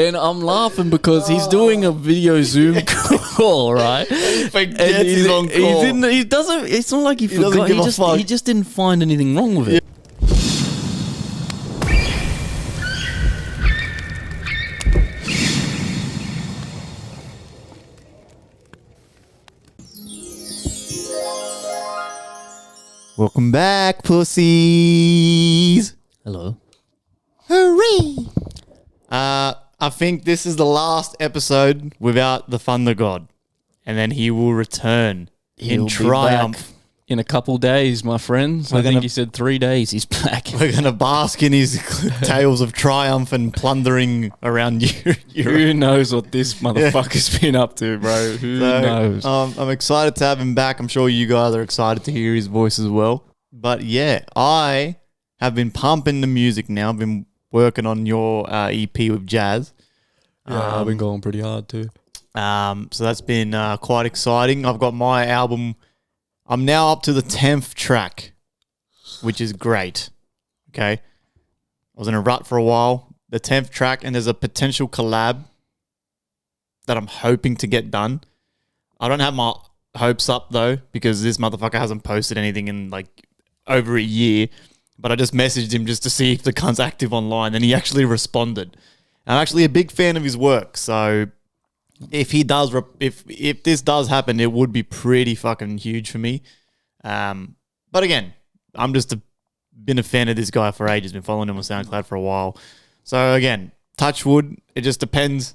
And I'm laughing because he's doing a video Zoom call, right? He forgets he's on call. He doesn't. It's not like he doesn't forgot. give a fuck. He just didn't find anything wrong with it. Welcome back, pussies. Hello. Hooray! I think this is the last episode without the Thunder God, and then he will return He'll in be triumph. back in a couple days, my friends. I think he said 3 days. He's back. We're gonna bask in his tales of triumph and plundering around Europe. Who knows what this motherfucker's been up to, bro? Who knows? I'm excited to have him back. I'm sure you guys are excited to hear his voice as well. But yeah, I have been pumping the music now. I've been working on your EP with Jazz. Yeah, I've been going pretty hard too. So that's been quite exciting. I've got my album. I'm now up to the 10th track, which is great. Okay. I was in a rut for a while. The 10th track, and there's a potential collab that I'm hoping to get done. I don't have my hopes up though, because this motherfucker hasn't posted anything in like over a year. But I just messaged him just to see if the cunt's active online, and he actually responded. I'm actually a big fan of his work, so if he does, if this does happen, it would be pretty fucking huge for me. But again, I'm just been a fan of this guy for ages. Been following him on SoundCloud for a while. So again, touch wood. It just depends.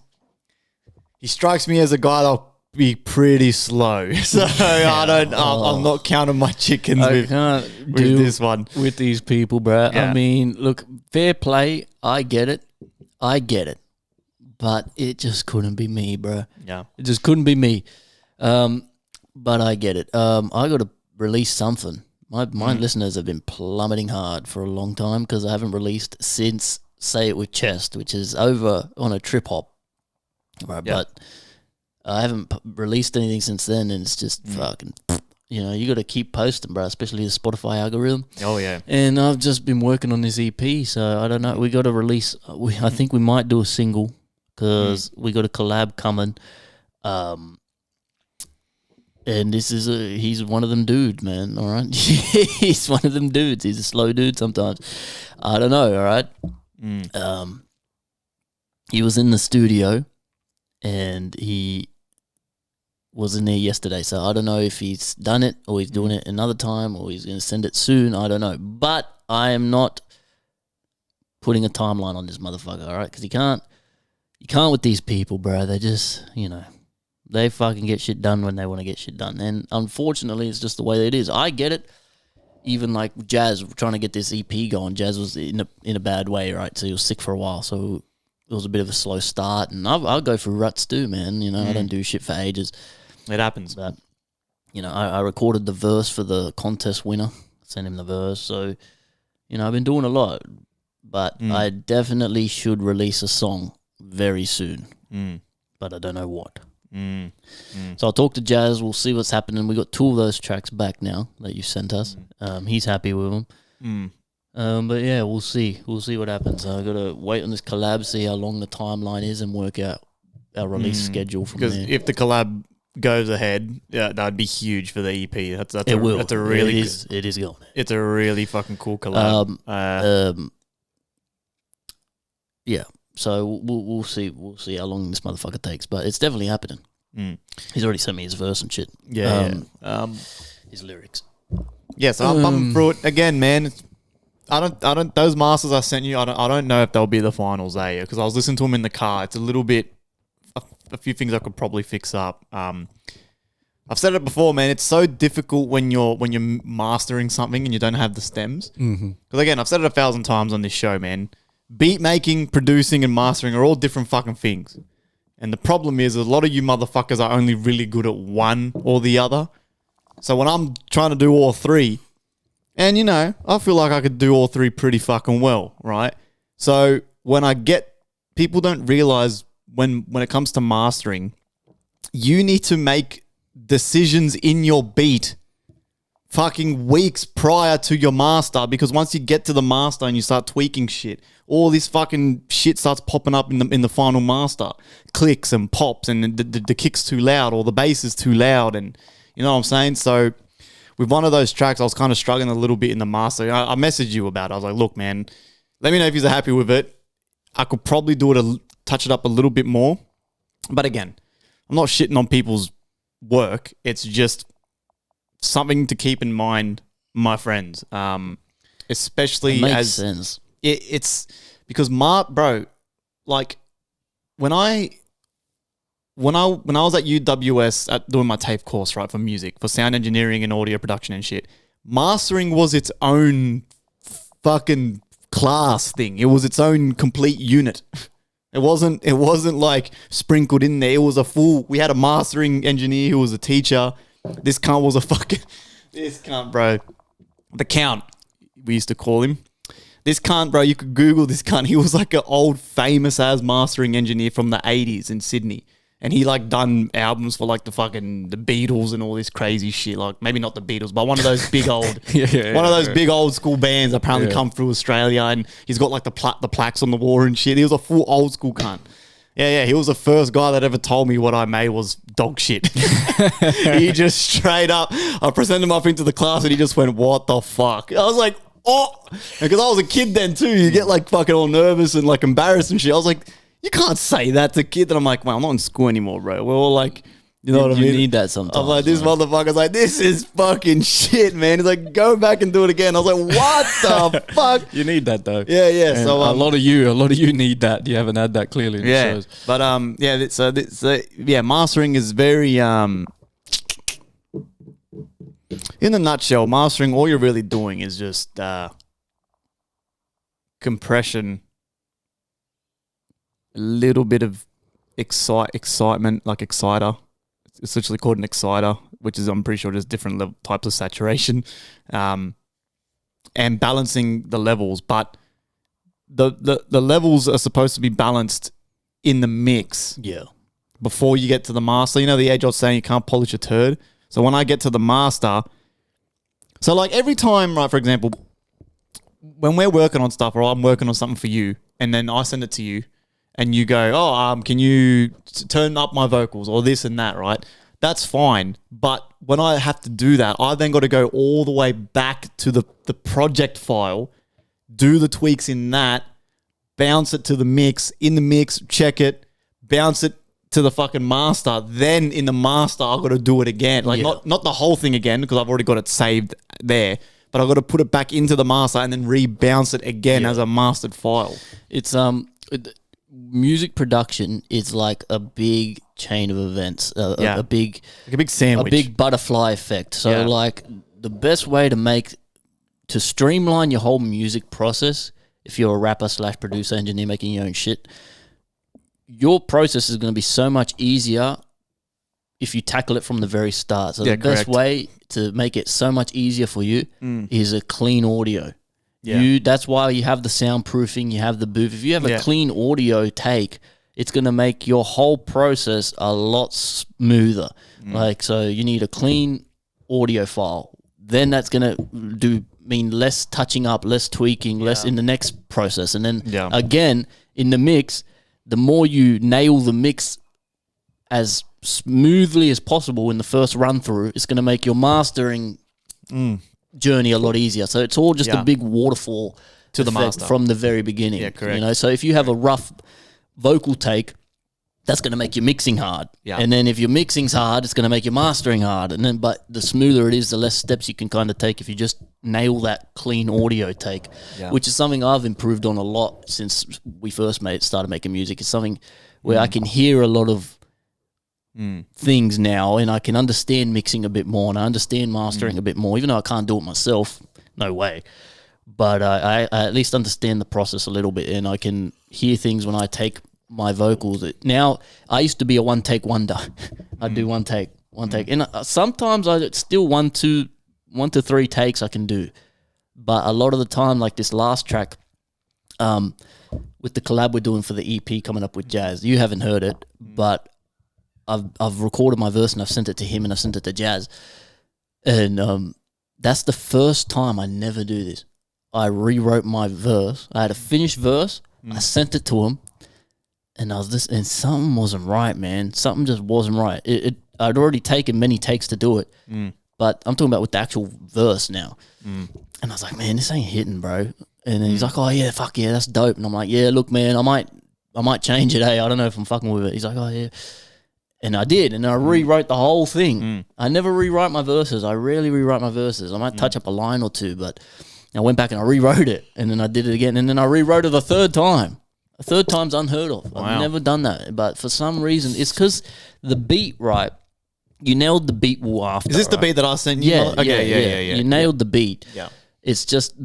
He strikes me as a guy that'll be pretty slow. So I'm not counting my chickens with this one. With these people, bro. Yeah. I mean, look, fair play. I get it. But it just couldn't be me, bro. Yeah. It just couldn't be me. But I get it. I got to release something. My listeners have been plummeting hard for a long time because I haven't released since Say It With Chest, which is over on a trip hop. Right, Yeah. but I haven't released anything since then, and it's just fucking, you got to keep posting, bro, especially the Spotify algorithm. Oh, yeah. And I've just been working on this EP, so I don't know. We got to release, I think we might do a single because we got a collab coming. And this is he's one of them dudes, man, all right? He's one of them dudes. He's a slow dude sometimes. I don't know, all right? He was in the studio, and he was in there yesterday, so I don't know if he's done it or he's doing it another time or he's going to send it soon. I don't know, but I am not putting a timeline on this motherfucker, all right? Because you can't with these people, bro. They just, they fucking get shit done when they want to get shit done, and unfortunately, it's just the way it is. I get it. Even like Jazz trying to get this EP going, Jazz was in a bad way, right? So he was sick for a while, so it was a bit of a slow start, and I'll go through ruts too, man. I don't do shit for ages. It happens. But, I recorded the verse for the contest winner, sent him the verse. So, I've been doing a lot, but I definitely should release a song very soon, but I don't know what. So I'll talk to Jazz. We'll see what's happening. We got 2 of those tracks back now that you sent us. He's happy with them. But yeah, we'll see. We'll see what happens. I got to wait on this collab, see how long the timeline is, and work out our release schedule from there. Because if the collab goes ahead, yeah, that'd be huge for the EP. It is going. It's a really fucking cool collab. Yeah. So we'll see. We'll see how long this motherfucker takes, but it's definitely happening. He's already sent me his verse and shit. His lyrics. Yeah, so I'm bumping through it again, man. I don't. Those masters I sent you, I don't know if they'll be the finals, because I was listening to them in the car. It's a little bit, a few things I could probably fix up. I've said it before, man. It's so difficult when you're mastering something and you don't have the stems. Because again, I've said it 1,000 times on this show, man. Beat making, producing, and mastering are all different fucking things. And the problem is a lot of you motherfuckers are only really good at one or the other. So when I'm trying to do all 3, and I feel like I could do all 3 pretty fucking well, right? So when people don't realize when it comes to mastering, you need to make decisions in your beat fucking weeks prior to your master, because once you get to the master and you start tweaking shit, all this fucking shit starts popping up in the final master. Clicks and pops, and the kick's too loud, or the bass is too loud, and you know what I'm saying? So with one of those tracks, I was kind of struggling a little bit in the master. I messaged you about it. I was like, look, man, let me know if you're happy with it. I could probably do it, touch it up a little bit more. But again, I'm not shitting on people's work. It's just something to keep in mind, my friends. Especially it makes as sense. It's because bro, like when I was at UWS doing my TAFE course, right, for music, for sound engineering and audio production and shit, mastering was its own fucking class thing. It was its own complete unit. It wasn't like sprinkled in there. It was we had a mastering engineer who was a teacher. This cunt was bro. The Count, we used to call him. This cunt, bro, you could Google this cunt. He was like an old famous ass mastering engineer from the 80s in Sydney. And he like done albums for like the Beatles and all this crazy shit. Like maybe not the Beatles, but one of those big old, big old school bands apparently come through Australia. And he's got like the plaques on the wall and shit. He was a full old school cunt. Yeah. He was the first guy that ever told me what I made was dog shit. He just straight up, I presented him up into the class and he just went, what the fuck? I was like, oh, because I was a kid then too. You get like fucking all nervous and like embarrassed and shit. I was like, you can't say that to kids. And I'm like, well, I'm not in school anymore, bro. We're all like, you know what I mean? You need that sometimes. I'm like, this motherfucker's like, this is fucking shit, man. He's like, go back and do it again. I was like, what the fuck? You need that though. Yeah. And so a lot of you need that. You haven't had that clearly in the shows. But mastering is very in a nutshell, mastering, all you're really doing is just compression, a little bit of excitement, like exciter. It's essentially called an exciter, which is, I'm pretty sure, there's different types of saturation, and balancing the levels. But the levels are supposed to be balanced in the mix. Yeah. Before you get to the master. You know the age-old saying, you can't polish a turd. So when I get to the master, so like every time, right, for example, when we're working on stuff or I'm working on something for you and then I send it to you and you go, can you turn up my vocals or this and that, right? That's fine. But when I have to do that, I then got to go all the way back to the project file, do the tweaks in that, bounce it to the mix, in the mix, check it, bounce it to the fucking master. Then in the master, I've got to do it again. Like not the whole thing again because I've already got it saved there. But I've got to put it back into the master and then rebounce it again as a mastered file. It's music production is like a big chain of events. A big sandwich, a big butterfly effect. So like the best way to streamline your whole music process, if you're a rapper / producer, engineer making your own shit, your process is going to be so much easier if you tackle it from the very start. So the best way to make it so much easier for you is a clean audio. Yeah. That's why you have the soundproofing, you have the booth. If you have a clean audio take, it's going to make your whole process a lot smoother. Like, so you need a clean audio file. Then that's going to mean less touching up, less tweaking, less in the next process. And then again, in the mix, the more you nail the mix as smoothly as possible in the first run through, it's going to make your mastering journey a lot easier. So it's all just a big waterfall to the master from the very beginning. Yeah, correct. You know, so if you have a rough vocal take, that's going to make your mixing hard. Yeah. And then if your mixing's hard, it's going to make your mastering hard. And then, but the smoother it is, the less steps you can kind of take if you just nail that clean audio take, which is something I've improved on a lot since we first started making music. It's something where I can hear a lot of things now, and I can understand mixing a bit more, and I understand mastering a bit more, even though I can't do it myself. No way. But I at least understand the process a little bit, and I can hear things when I take my vocals. Now, I used to be a one-take wonder. I'd do one take. And sometimes I still one to three takes I can do. But a lot of the time, like this last track, with the collab we're doing for the EP coming up with Jazz, you haven't heard it, but I've recorded my verse and I've sent it to him and I've sent it to Jazz. And That's the first time. I never do this. I rewrote my verse. I had a finished verse. I sent it to him, and and something wasn't right, man. Something just wasn't right. I'd already taken many takes to do it, but I'm talking about with the actual verse now. And I was like, man, this ain't hitting, bro. And then he's like, oh yeah, fuck yeah, that's dope. And I'm like, yeah, look, man, I might change it. Hey, I don't know if I'm fucking with it. He's like, oh yeah. And I did, and I rewrote the whole thing. I never rewrite my verses. I rarely rewrite my verses. I might touch up a line or two, but I went back and I rewrote it, and then I did it again, and then I rewrote it a third time. A third time's unheard of. Wow. I've never done that, but for some reason, it's because the beat, right? You nailed the beat after. Is this the beat that I sent you? Yeah, okay, yeah. You nailed the beat. Yeah. It's just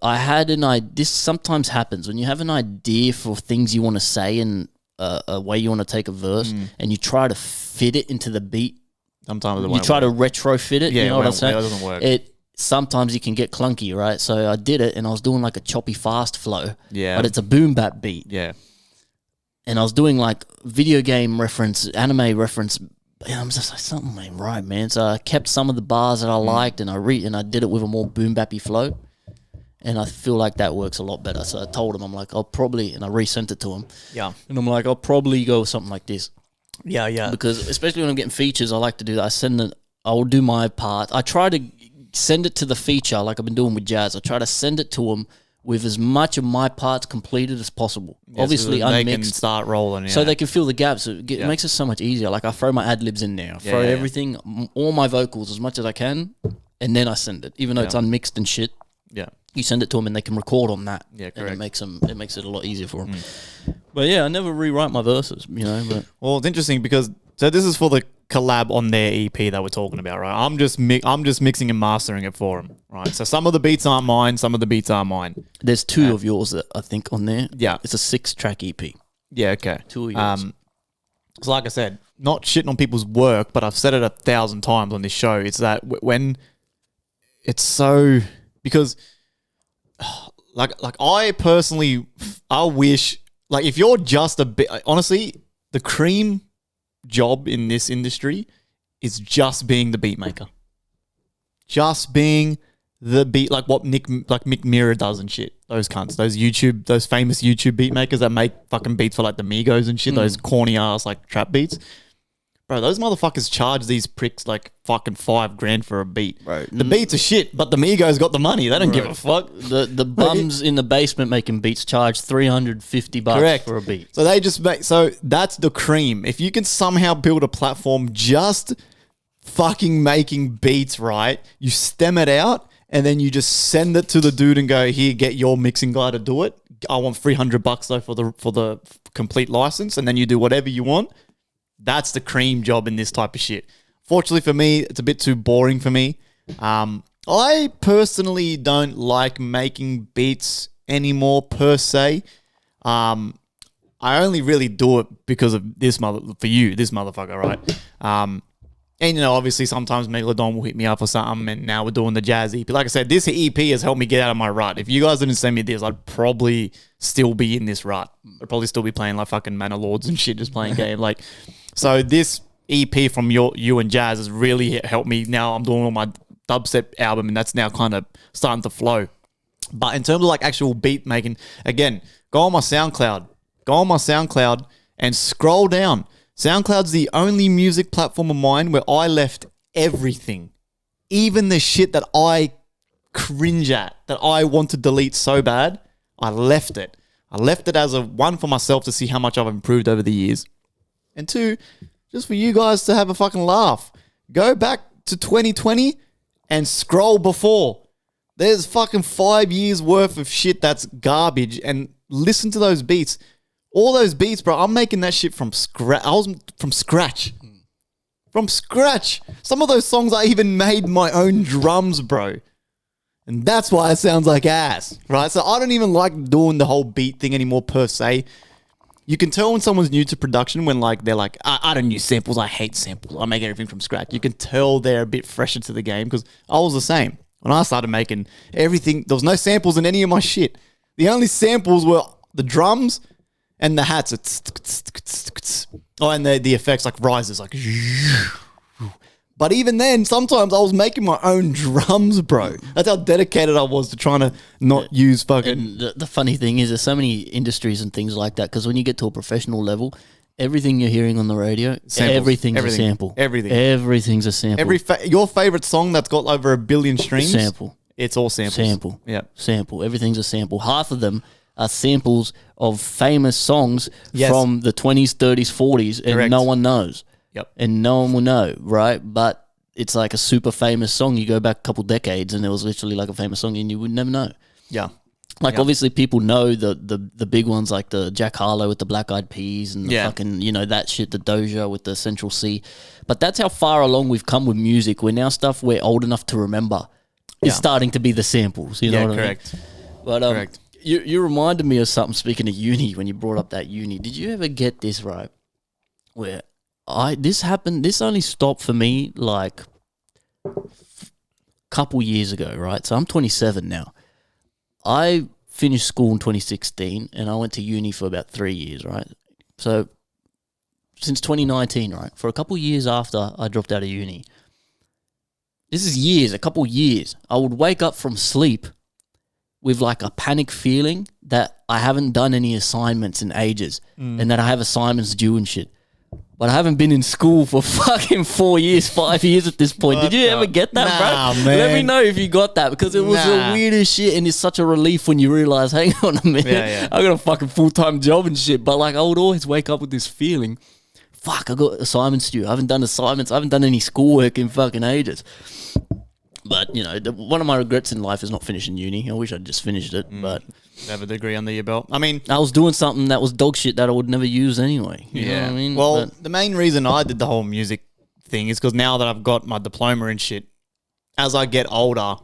I had an idea. This sometimes happens when you have an idea for things you want to say and a way you want to take a verse, and you try to fit it into the beat. Sometimes you try to retrofit it. Yeah, you know what I'm saying? It doesn't work. Sometimes you can get clunky, right? So I did it, and I was doing like a choppy fast flow. Yeah. But it's a boom bap beat. Yeah. And I was doing like video game reference, anime reference. And I'm just like, something ain't right, man. So I kept some of the bars that I liked, and I did it with a more boom bappy flow. And I feel like that works a lot better. So I told him, I'm like, and I resent it to him. Yeah. And I'm like, I'll probably go with something like this. Yeah, yeah. Because especially when I'm getting features, I like to do that. I'll do my part. I try to send it to the feature like I've been doing with Jazz. I try to send it to them with as much of my parts completed as possible. Yeah, obviously so unmixed. They can start rolling, so they can fill the gaps. It makes it so much easier. Like I throw my ad-libs in there. I throw everything, all my vocals as much as I can, and then I send it. Even though it's unmixed and shit. Yeah. You send it to them and they can record on that. Yeah, correct. And it makes it a lot easier for them. But yeah, I never rewrite my verses, But well, it's interesting because this is for the collab on their EP that we're talking about, right? I'm just mixing and mastering it for them, right? So some of the beats aren't mine, some of the beats are mine. There's two of yours that I think on there. Yeah, it's a 6-track EP. Yeah, okay. 2 of yours. So like I said, not shitting on people's work, but I've said it 1,000 times on this show. It's that when it's so because like I personally, I wish like if you're just a bit honestly, the cream job in this industry is just being the beat maker. Just being the beat, like what Mick Mirror does and shit. Those cunts, those famous YouTube beat makers that make fucking beats for like the Migos and shit, those corny ass like trap beats. Bro, those motherfuckers charge these pricks like fucking $5,000 for a beat. Right. The beats are shit, but the Migos got the money. They don't give a fuck. The bums in the basement making beats charge $350 for a beat. So they just make, so that's the cream. If you can somehow build a platform just fucking making beats, right? You stem it out and then you just send it to the dude and go, here, get your mixing guy to do it. I want $300 though for the complete license, and then you do whatever you want. That's the cream job in this type of shit. Fortunately for me, it's a bit too boring for me. I personally don't like making beats anymore per se. I only really do it because of this motherfucker, right? And, obviously sometimes Megalodon will hit me up or something, and now we're doing the Jazz EP. Like I said, this EP has helped me get out of my rut. If you guys didn't send me this, I'd probably still be in this rut. I'd probably still be playing like fucking Manor Lords and shit, just playing game. So this EP from you and Jazz has really helped me. Now I'm doing all my dubstep album, and that's now kind of starting to flow. But in terms of like actual beat making, again, go on my SoundCloud and scroll down. SoundCloud's the only music platform of mine where I left everything, even the shit that I cringe at, that I want to delete so bad. I left it. I left it as a one for myself to see how much I've improved over the years, and two, just for you guys to have a fucking laugh. Go back to 2020 and scroll before. There's fucking 5 years worth of shit that's garbage, and listen to those beats. All those beats, bro, I'm making that shit from scratch. From scratch. Some of those songs I even made my own drums, bro. And that's why it sounds like ass, right? So I don't even like doing the whole beat thing anymore per se. You can tell when someone's new to production when they're like, I don't use samples. I hate samples. I make everything from scratch. You can tell they're a bit fresher to the game because I was the same. When I started making everything, there was no samples in any of my shit. The only samples were the drums and the hats. Oh, and the effects like rises, like But even then, sometimes I was making my own drums, bro. That's how dedicated I was to trying to not use fucking... And the funny thing is, there's so many industries and things like that, because when you get to a professional level, everything you're hearing on the radio, everything's a sample. Everything's a sample. Your favorite song that's got over 1 billion streams? Sample. It's all samples. Sample. Yeah. Sample. Everything's a sample. Half of them are samples of famous songs from the 20s, 30s, 40s, and Correct. no one knows. Yep. And no one will know, right? But it's like a super famous song. You go back a couple decades and it was literally like a famous song and you would never know. Yeah. Like obviously people know the big ones like the Jack Harlow with the Black Eyed Peas and the fucking, that shit, the Doja with the Central C. But that's how far along we've come with music. We're now stuff we're old enough to remember is starting to be the samples. You know what correct. I mean? But correct. You reminded me of something, speaking of uni, when you brought up that uni. Did you ever get this, right? Where this only stopped for me like a couple years ago, right? So I'm 27 now. I finished school in 2016 and I went to uni for about 3 years, right? So since 2019, right? For a couple years after I dropped out of uni, this is a couple years, I would wake up from sleep with like a panic feeling that I haven't done any assignments in ages and that I have assignments due and shit. But I haven't been in school for fucking 4 years, 5 years at this point. Did you ever get that, bro? Man. Let me know if you got that, because it was the weirdest shit, and it's such a relief when you realize, hang on a minute, I got a fucking full-time job and shit. But like, I would always wake up with this feeling, fuck, I got assignments due. I haven't done assignments. I haven't done any schoolwork in fucking ages. But, one of my regrets in life is not finishing uni. I wish I'd just finished it, but... Have a degree under your belt. I mean... I was doing something that was dog shit that I would never use anyway. You know what I mean? Well, the main reason I did the whole music thing is because now that I've got my diploma and shit, as I get older,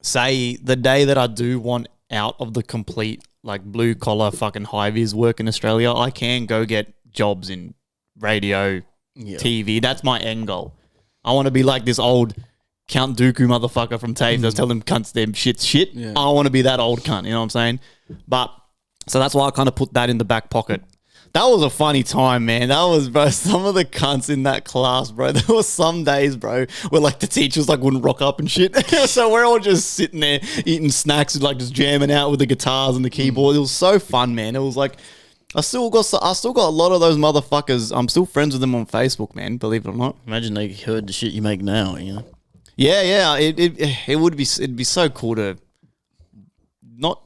say the day that I do want out of the complete, like, blue-collar fucking high-vis work in Australia, I can go get jobs in radio, TV. That's my end goal. I want to be like this old... Count Dooku motherfucker from TAFE that's telling them cunts them shit. Yeah. I want to be that old cunt, you know what I'm saying? But, so that's why I kind of put that in the back pocket. That was a funny time, man. That was, bro, some of the cunts in that class, bro. There were some days, bro, where like the teachers like wouldn't rock up and shit. So we're all just sitting there eating snacks and like just jamming out with the guitars and the keyboard. It was so fun, man. It was like, I still got a lot of those motherfuckers. I'm still friends with them on Facebook, man, believe it or not. Imagine they heard the shit you make now, Yeah, it'd be so cool to not,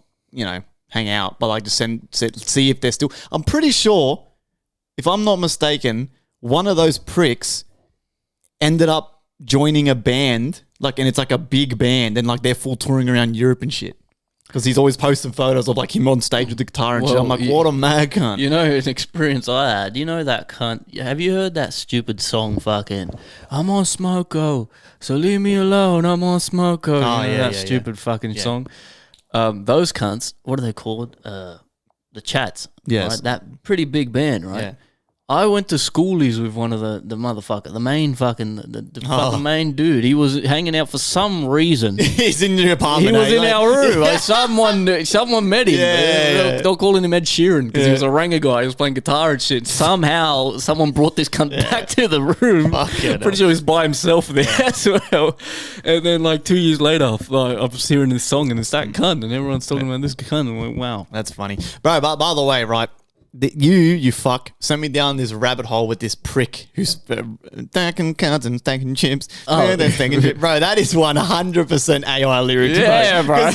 hang out, but like just see if they're still. I'm pretty sure, if I'm not mistaken, one of those pricks ended up joining a band, and it's like a big band, and like they're full touring around Europe and shit. Because he's always posting photos of like him on stage with the guitar and shit. I'm like, what a mad cunt. An experience I had. That cunt. Have you heard that stupid song fucking, I'm on Smoko, so leave me alone, I'm on Smoko. That stupid fucking song. Those cunts, what are they called? The Chats. Yes. Right? That pretty big band, right? Yeah. I went to schoolies with one of the motherfucker, the main fucking, the fucking main dude. He was hanging out for some reason. He's in your apartment. He was in our room. Like, someone met him. They're calling him Ed Sheeran because he was a ranger guy. He was playing guitar and shit. Somehow, someone brought this cunt back to the room. Pretty sure he was by himself there as well. And then like 2 years later, I was hearing this song and it's that cunt and everyone's talking about this cunt. And I went, wow. That's funny. Bro, but by the way, right? You fuck sent me down this rabbit hole with this prick who's stacking cards and stacking chips. Bro, that is 100% AI lyrics. Yeah, bro.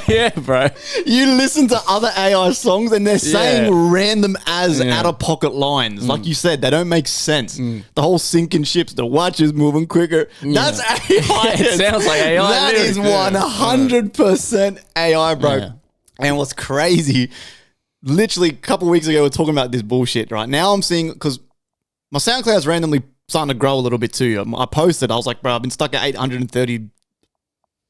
Yeah, bro. You listen to other AI songs and they're saying random out of pocket lines. Like you said, they don't make sense. The whole sinking ships, the watch is moving quicker. That's AI. It sounds like AI. That is 100% AI, bro. Yeah. And what's crazy, literally a couple of weeks ago, we were talking about this bullshit, right? Now I'm seeing, because my SoundCloud's randomly starting to grow a little bit too. I posted, I was like, bro, I've been stuck at 830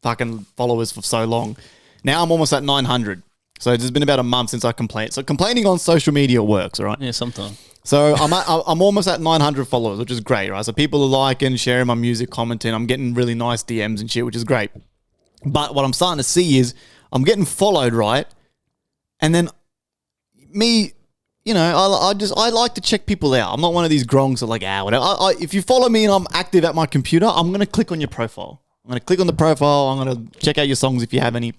fucking followers for so long. Now I'm almost at 900. So it's been about a month since I complained. So complaining on social media works, all right? Yeah, sometimes. So I'm almost at 900 followers, which is great, right? So people are liking, sharing my music, commenting. I'm getting really nice DMs and shit, which is great. But what I'm starting to see is I'm getting followed, right? And then me you know, I like to check people out. I'm not one of these grongs that like, whatever. If you follow me and I'm active at my computer, I'm going to click on your profile. I'm going to click on the profile. I'm going to check out your songs if you have any.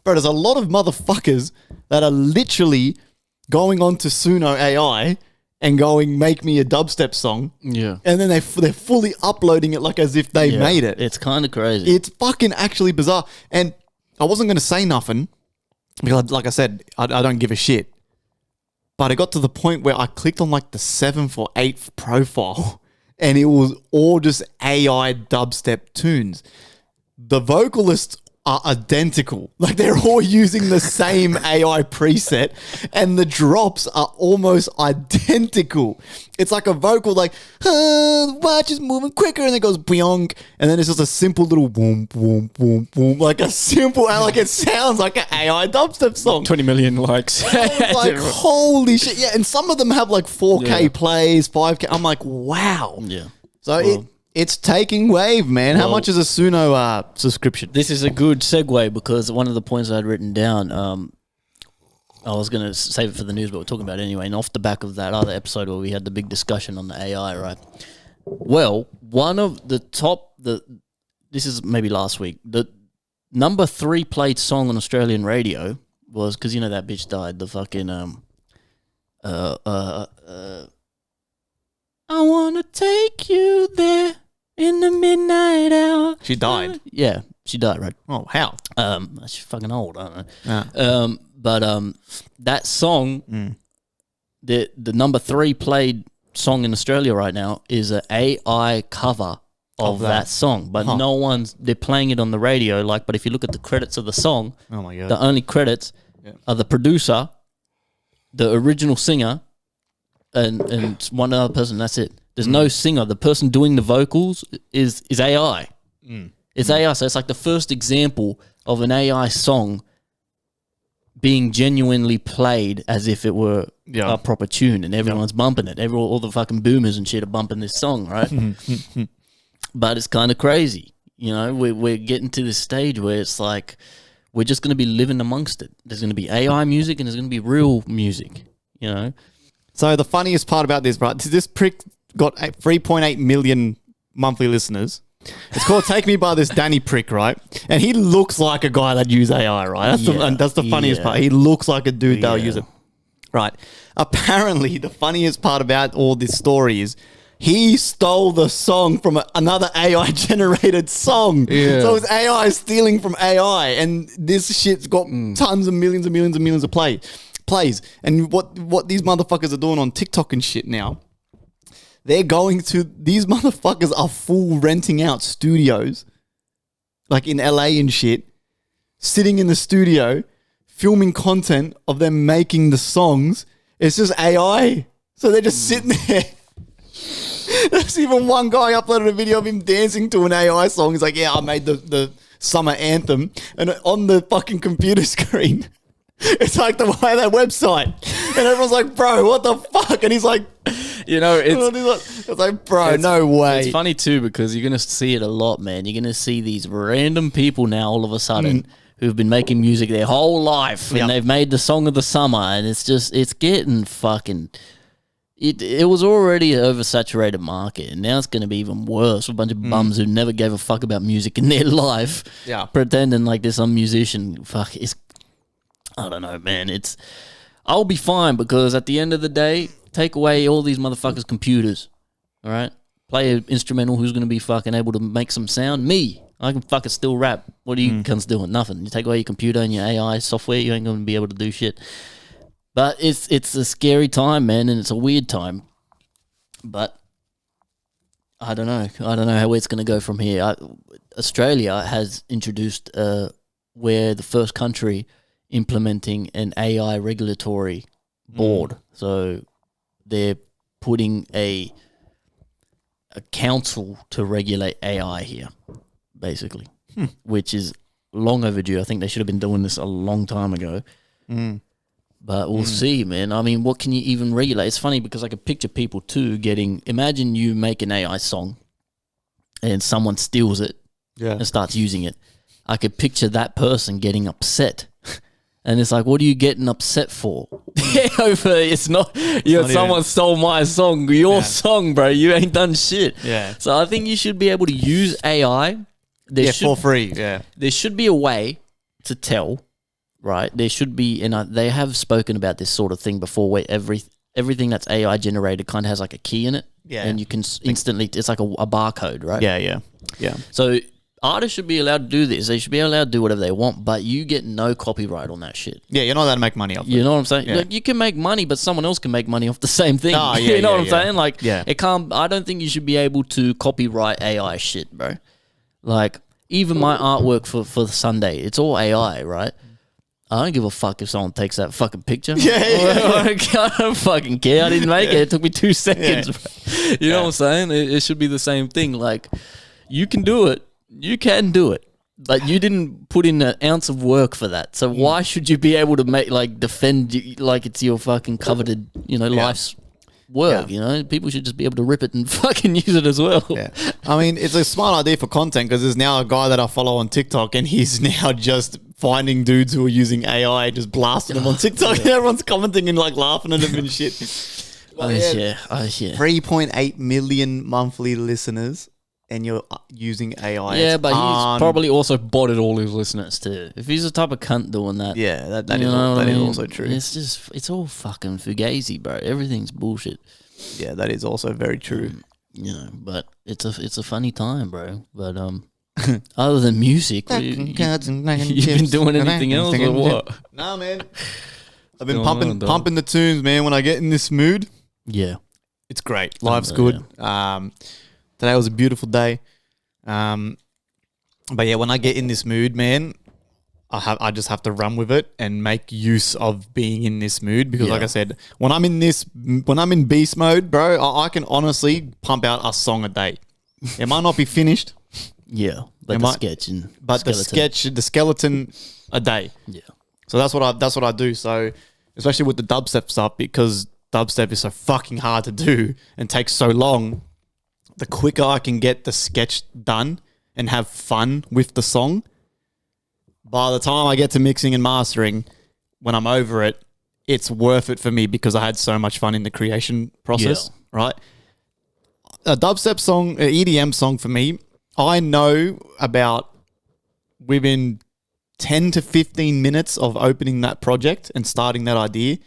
Bro, there's a lot of motherfuckers that are literally going on to Suno AI and going, make me a dubstep song. Yeah. And then they're fully uploading it like as if they made it. It's kind of crazy. It's fucking actually bizarre. And I wasn't going to say nothing because, like I said, I don't give a shit. But it got to the point where I clicked on like the 7th or 8th profile and it was all just AI dubstep tunes. The vocalists are identical. Like they're all using the same AI preset and the drops are almost identical. It's like a vocal like, the watch is moving quicker and it goes boing. And then it's just a simple little boom, boom, boom, boom. Like a simple, like it sounds like an AI dubstep song. 20 million likes. Like, holy shit. Yeah, and some of them have like 4K plays, 5K. I'm like, wow. Yeah. So it's taking wave, man. How much is a Suno subscription? This is a good segue because one of the points I had written down, I was going to save it for the news, but we're talking about it anyway. And off the back of that other episode where we had the big discussion on the AI, right? Well, one of the top, this is maybe last week, the number 3 played song on Australian radio was, because you know that bitch died, the fucking, I want to take you there in the midnight hour. She died. Yeah, she died, right? Oh, how? She's fucking old, I don't know. Yeah. But that song, the number 3 played song in Australia right now is an AI cover of that song. But no one's, they're playing it on the radio. Like, but if you look at the credits of the song, Oh my God. the only credits are the producer, the original singer, and one other person. That's it. There's no singer. The person doing the vocals is AI. It's AI. So it's like the first example of an AI song being genuinely played as if it were a proper tune, and everyone's bumping it. All the fucking boomers and shit are bumping this song, right? But it's kind of crazy. You know, we're getting to this stage where it's like we're just going to be living amongst it. There's going to be AI music and there's going to be real music, you know? So the funniest part about this, right? This prick got 3.8 million monthly listeners. It's called Take Me By This Danny Prick, right? And he looks like a guy that use AI, right? That's the funniest part. He looks like a dude that'll use it. Right. Apparently, the funniest part about all this story is he stole the song from another AI-generated song. Yeah. So it's AI stealing from AI. And this shit's got tons of millions and millions and millions of plays. And what these motherfuckers are doing on TikTok and shit now, these motherfuckers are full renting out studios, like in LA and shit, sitting in the studio, filming content of them making the songs. It's just AI. So they're just sitting there. There's even one guy uploaded a video of him dancing to an AI song. He's like, yeah, I made the summer anthem. And on the fucking computer screen, it's like the way that website. And everyone's like, bro, what the fuck? And he's like, You know, it's like, bro, no way. It's funny too because you're going to see it a lot, man. You're going to see these random people now all of a sudden who've been making music their whole life and they've made the song of the summer, and it's getting fucking... It was already an oversaturated market, and now it's going to be even worse. A bunch of bums who never gave a fuck about music in their life, pretending like they're some musician. Fuck, I don't know, man. I'll be fine because at the end of the day, take away all these motherfuckers' computers, all right? Play an instrumental who's going to be fucking able to make some sound. Me, I can fucking still rap. What are you cunts doing? Nothing. You take away your computer and your AI software, you ain't going to be able to do shit. But it's a scary time, man, and it's a weird time. But I don't know. I don't know how it's going to go from here. Australia has introduced we're the first country implementing an AI regulatory board. So they're putting a council to regulate AI here, basically, which is long overdue. I think they should have been doing this a long time ago. But we'll see, man. I mean, what can you even regulate? It's funny because I could picture people too imagine you make an AI song and someone steals it and starts using it. I could picture that person getting upset And it's like, what are you getting upset for? Over it's not, someone stole my song, your song, bro. You ain't done shit. Yeah. So I think you should be able to use AI. For free. Yeah. There should be a way to tell, right? There should be, and they have spoken about this sort of thing before, where everything that's AI generated kind of has like a key in it. Yeah. And you can instantly, it's like a barcode, right? Yeah. So artists should be allowed to do this. They should be allowed to do whatever they want, but you get no copyright on that shit. Yeah, you're not allowed to make money off it. You know what I'm saying? Yeah. Like, you can make money, but someone else can make money off the same thing. Oh, yeah, you know what I'm yeah. saying? Like, Yeah. it can't. I don't think you should be able to copyright AI shit, bro. Like, even my artwork for Sunday, it's all AI, right? I don't give a fuck if someone takes that fucking picture. I don't fucking care. I didn't make it. It took me 2 seconds. Bro. You know what I'm saying? It should be the same thing. Like, you can do it. You can do it. But you didn't put in an ounce of work for that. So why should you be able to defend like it's your fucking coveted, life's work, People should just be able to rip it and fucking use it as well. Yeah. I mean, it's a smart idea for content because there's now a guy that I follow on TikTok and he's now just finding dudes who are using AI, just blasting them on TikTok and everyone's commenting and like laughing at them and shit. Yeah. 3.8 million monthly listeners and you're using AI. Yeah, but he's probably also botted all his listeners too. If he's the type of cunt doing that. Yeah, that is also true. It's all fucking fugazi, bro. Everything's bullshit. Yeah, that is also very true. But it's a funny time, bro. But other than music, you've been doing anything else or what? Nah, man. I've been pumping the tunes, man. When I get in this mood, it's great. Life's good. Today was a beautiful day. But yeah, when I get in this mood, man, I just have to run with it and make use of being in this mood because, like I said, when I'm in beast mode, bro, I can honestly pump out a song a day. It might not be finished. Yeah, but the skeleton a day. Yeah. So that's what I do. So especially with the dubstep stuff, because dubstep is so fucking hard to do and takes so long. The quicker I can get the sketch done and have fun with the song, by the time I get to mixing and mastering, when I'm over it, it's worth it for me because I had so much fun in the creation process, right? A dubstep song, an EDM song for me, I know about within 10 to 15 minutes of opening that project and starting that idea,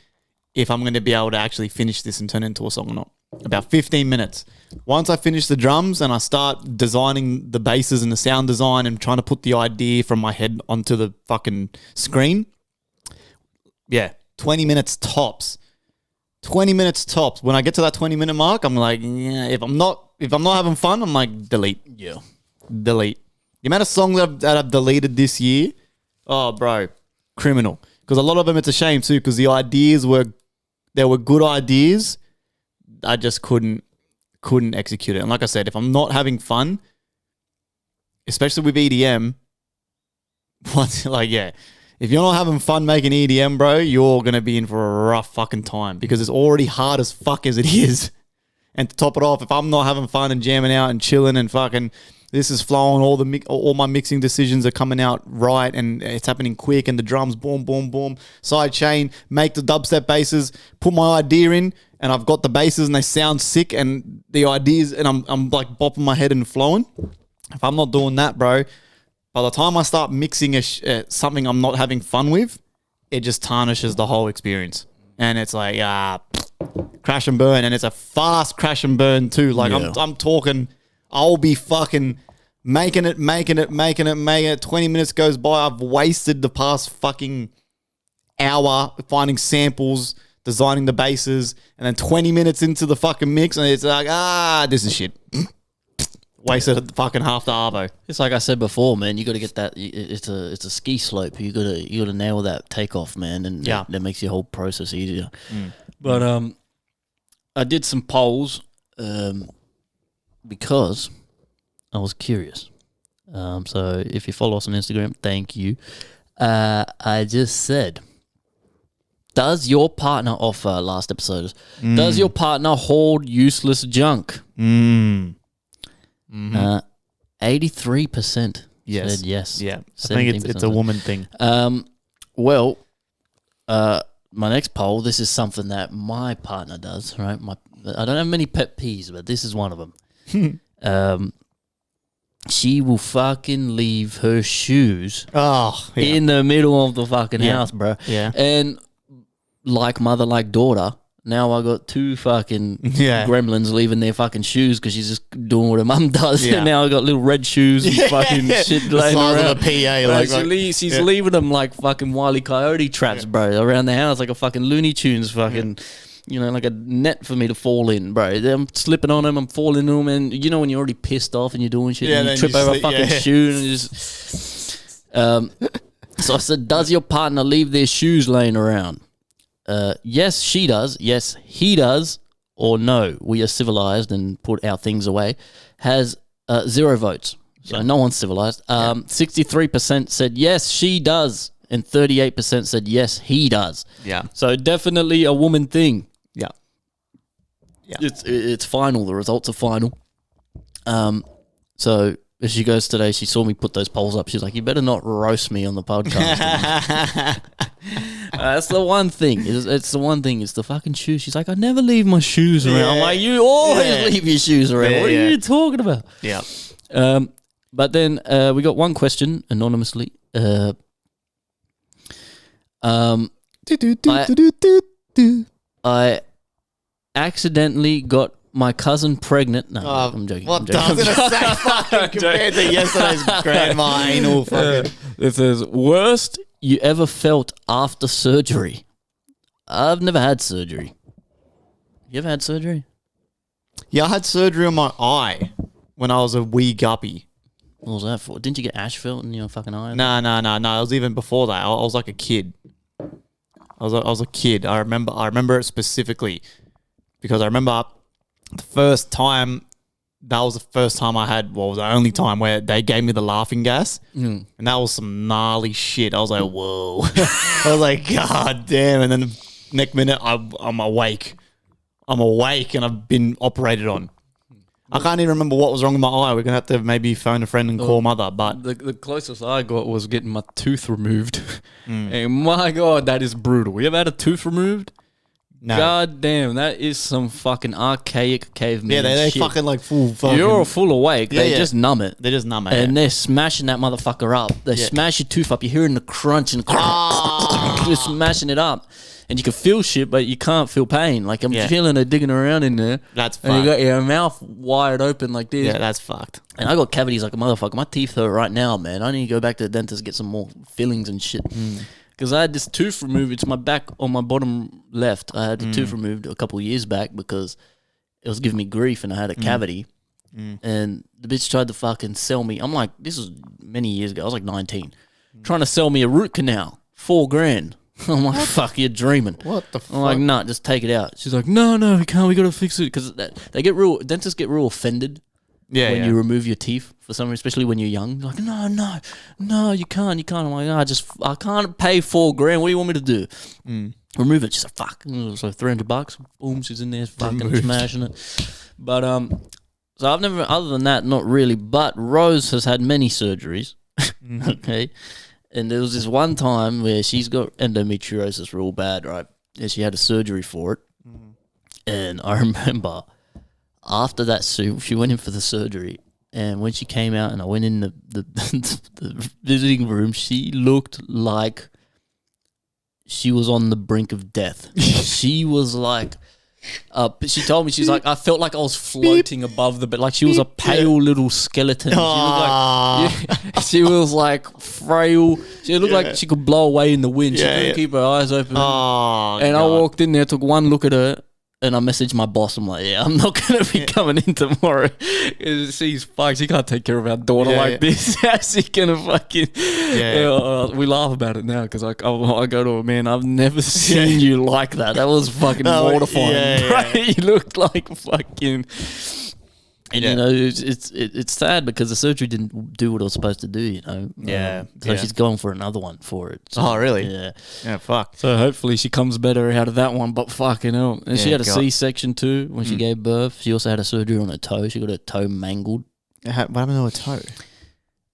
if I'm going to be able to actually finish this and turn it into a song or not. About 15 minutes. Once I finish the drums and I start designing the basses and the sound design and trying to put the idea from my head onto the fucking screen, 20 minutes tops. 20 minutes tops. When I get to that 20-minute mark, I'm like, if I'm not having fun, I'm like, delete. Yeah. Delete. The amount of songs that I've deleted this year, oh, bro, criminal. Because a lot of them, it's a shame too, because the ideas were good ideas. I just couldn't execute it. And like I said, if I'm not having fun, especially with EDM, if you're not having fun making EDM, bro, you're going to be in for a rough fucking time because it's already hard as fuck as it is. And to top it off, if I'm not having fun and jamming out and chilling and fucking this is flowing, all my mixing decisions are coming out right and it's happening quick and the drums, boom, boom, boom, side chain, make the dubstep basses, put my idea in and I've got the basses and they sound sick and the ideas and I'm like bopping my head and flowing. If I'm not doing that, bro, by the time I start mixing something I'm not having fun with, it just tarnishes the whole experience. And it's like, crash and burn. And it's a fast crash and burn too. Like I'm talking, I'll be fucking making it. 20 minutes goes by. I've wasted the past fucking hour finding samples, designing the basses. And then 20 minutes into the fucking mix and it's like, this is shit. Wasted fucking half the arvo. It's like I said before, man. You got to get that. It's a ski slope. You got to nail that takeoff, man, and that makes your whole process easier. But I did some polls because I was curious. So if you follow us on Instagram, thank you. I just said, does your partner offer last episode? Does your partner hold useless junk? 83% said yes. Yeah, I think it's a woman thing. Well, my next poll. This is something that my partner does. Right, I don't have many pet peeves, but this is one of them. She will fucking leave her shoes in the middle of the fucking house, bro. Yeah. And like mother, like daughter, now I got two fucking gremlins leaving their fucking shoes because she's just doing what her mum does. Yeah. And now I got little red shoes and fucking shit laying around. She's leaving them like fucking Wile E. Coyote traps, bro, around the house like a fucking Looney Tunes fucking... You know, like a net for me to fall in, bro. I'm slipping on them, I'm falling in them, and you know when you're already pissed off and you're doing shit and you trip over a fucking shoe and just... so I said, does your partner leave their shoes laying around? Yes, she does. Yes, he does. Or no, we are civilized and put our things away. Has 0 votes. So no one's civilized. 63% said yes, she does. And 38% said yes, he does. Yeah. So definitely a woman thing. Yeah. Yeah. It's final. The results are final. So as she goes today, she saw me put those polls up. She's like, you better not roast me on the podcast. That's the one thing. It's the one thing. It's the fucking shoes. She's like, I never leave my shoes around. I'm like, you always leave your shoes around. What are you talking about? Yeah. But then we got one question anonymously. I accidentally got my cousin pregnant. No, I'm joking. What I was going to say, fucking compared to yesterday's grandma anal fucking. It says, worst you ever felt after surgery. I've never had surgery. You ever had surgery? Yeah, I had surgery on my eye when I was a wee guppy. What was that for? Didn't you get ash felt in your fucking eye? No. It was even before that. I was like a kid. I was a kid. I remember it specifically because I remember the first time. That was the first time I had. Well, it was the only time where they gave me the laughing gas, and that was some gnarly shit. I was like, whoa. I was like, God damn. And then the next minute, I'm awake. I'm awake, and I've been operated on. I can't even remember what was wrong with my eye. We're going to have to maybe phone a friend and call mother. But the closest I got was getting my tooth removed. And my God, that is brutal. You ever had a tooth removed? no. God damn, that is some fucking archaic caveman Yeah, they shit. fucking like full fucking. You're full awake. They just numb it. They just numb it. And they're smashing that motherfucker up. They smash your tooth up. You're hearing the crunch and you're smashing it up. And you can feel shit, but you can't feel pain. Like I'm feeling it digging around in there. That's fucked. And you got your mouth wired open like this. Yeah, that's fucked. And I got cavities like a motherfucker. My teeth hurt right now, man. I need to go back to the dentist to get some more fillings and shit. Because I had this tooth removed. It's my back on my bottom left. I had the tooth removed a couple of years back because it was giving me grief and I had a cavity. And the bitch tried to fucking sell me. I'm like, this was many years ago. I was like 19. Trying to sell me a root canal. $4,000. I'm like, fuck, you're dreaming. What the fuck? I'm like, nah, just take it out. She's like, no, we can't. We got to fix it. Because dentists get real offended when you remove your teeth for some reason, especially when you're young. They're like, no, you can't. I'm like, I can't pay $4,000. What do you want me to do? Remove it. She's like, fuck. So $300. Boom, she's in there fucking smashing it. But, so I've never, other than that, not really. But Rose has had many surgeries. Okay. And there was this one time where she's got endometriosis real bad, right? And she had a surgery for it. And I remember after that, she went in for the surgery. And when she came out and I went in the visiting room, she looked like she was on the brink of death. She was like... she told me, she's like, I felt like I was floating above the bed, like she was a pale little skeleton. She was like frail. She looked like she could blow away in the wind. She couldn't keep her eyes open. And I walked in there, took one look at her, and I messaged my boss. I'm like, I'm not going to be coming in tomorrow. She's fucked. She can't take care of our daughter like this. How's she going to fucking... we laugh about it now because I go to her, man, I've never seen you like that. That was fucking mortifying. Right? You looked like fucking... And, you know, it's sad because the surgery didn't do what it was supposed to do, you know. So she's going for another one for it. So, oh, really? Yeah. Yeah, fuck. So hopefully she comes better out of that one, but fucking hell. And she had a C-section too when she gave birth. She also had a surgery on her toe. She got her toe mangled. What happened to her toe?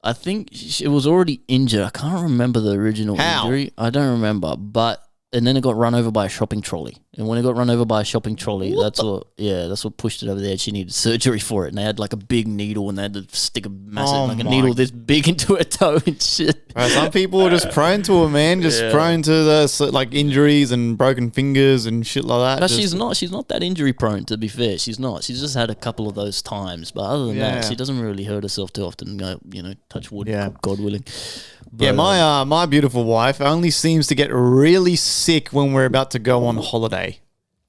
I think it was already injured. I can't remember the original injury. I don't remember, but and then it got run over by a shopping trolley. And when it got run over by a shopping trolley, that's what pushed it over there. She needed surgery for it, and they had like a big needle, and they had to stick a massive a needle this big into her toe and shit. Bro, some people are just prone to it, man. Just prone to the like injuries and broken fingers and shit like that. No, she's not. She's not that injury prone. To be fair, she's not. She's just had a couple of those times, but other than that, she doesn't really hurt herself too often. Touch wood, God willing. But, my beautiful wife only seems to get really sick when we're about to go on holiday.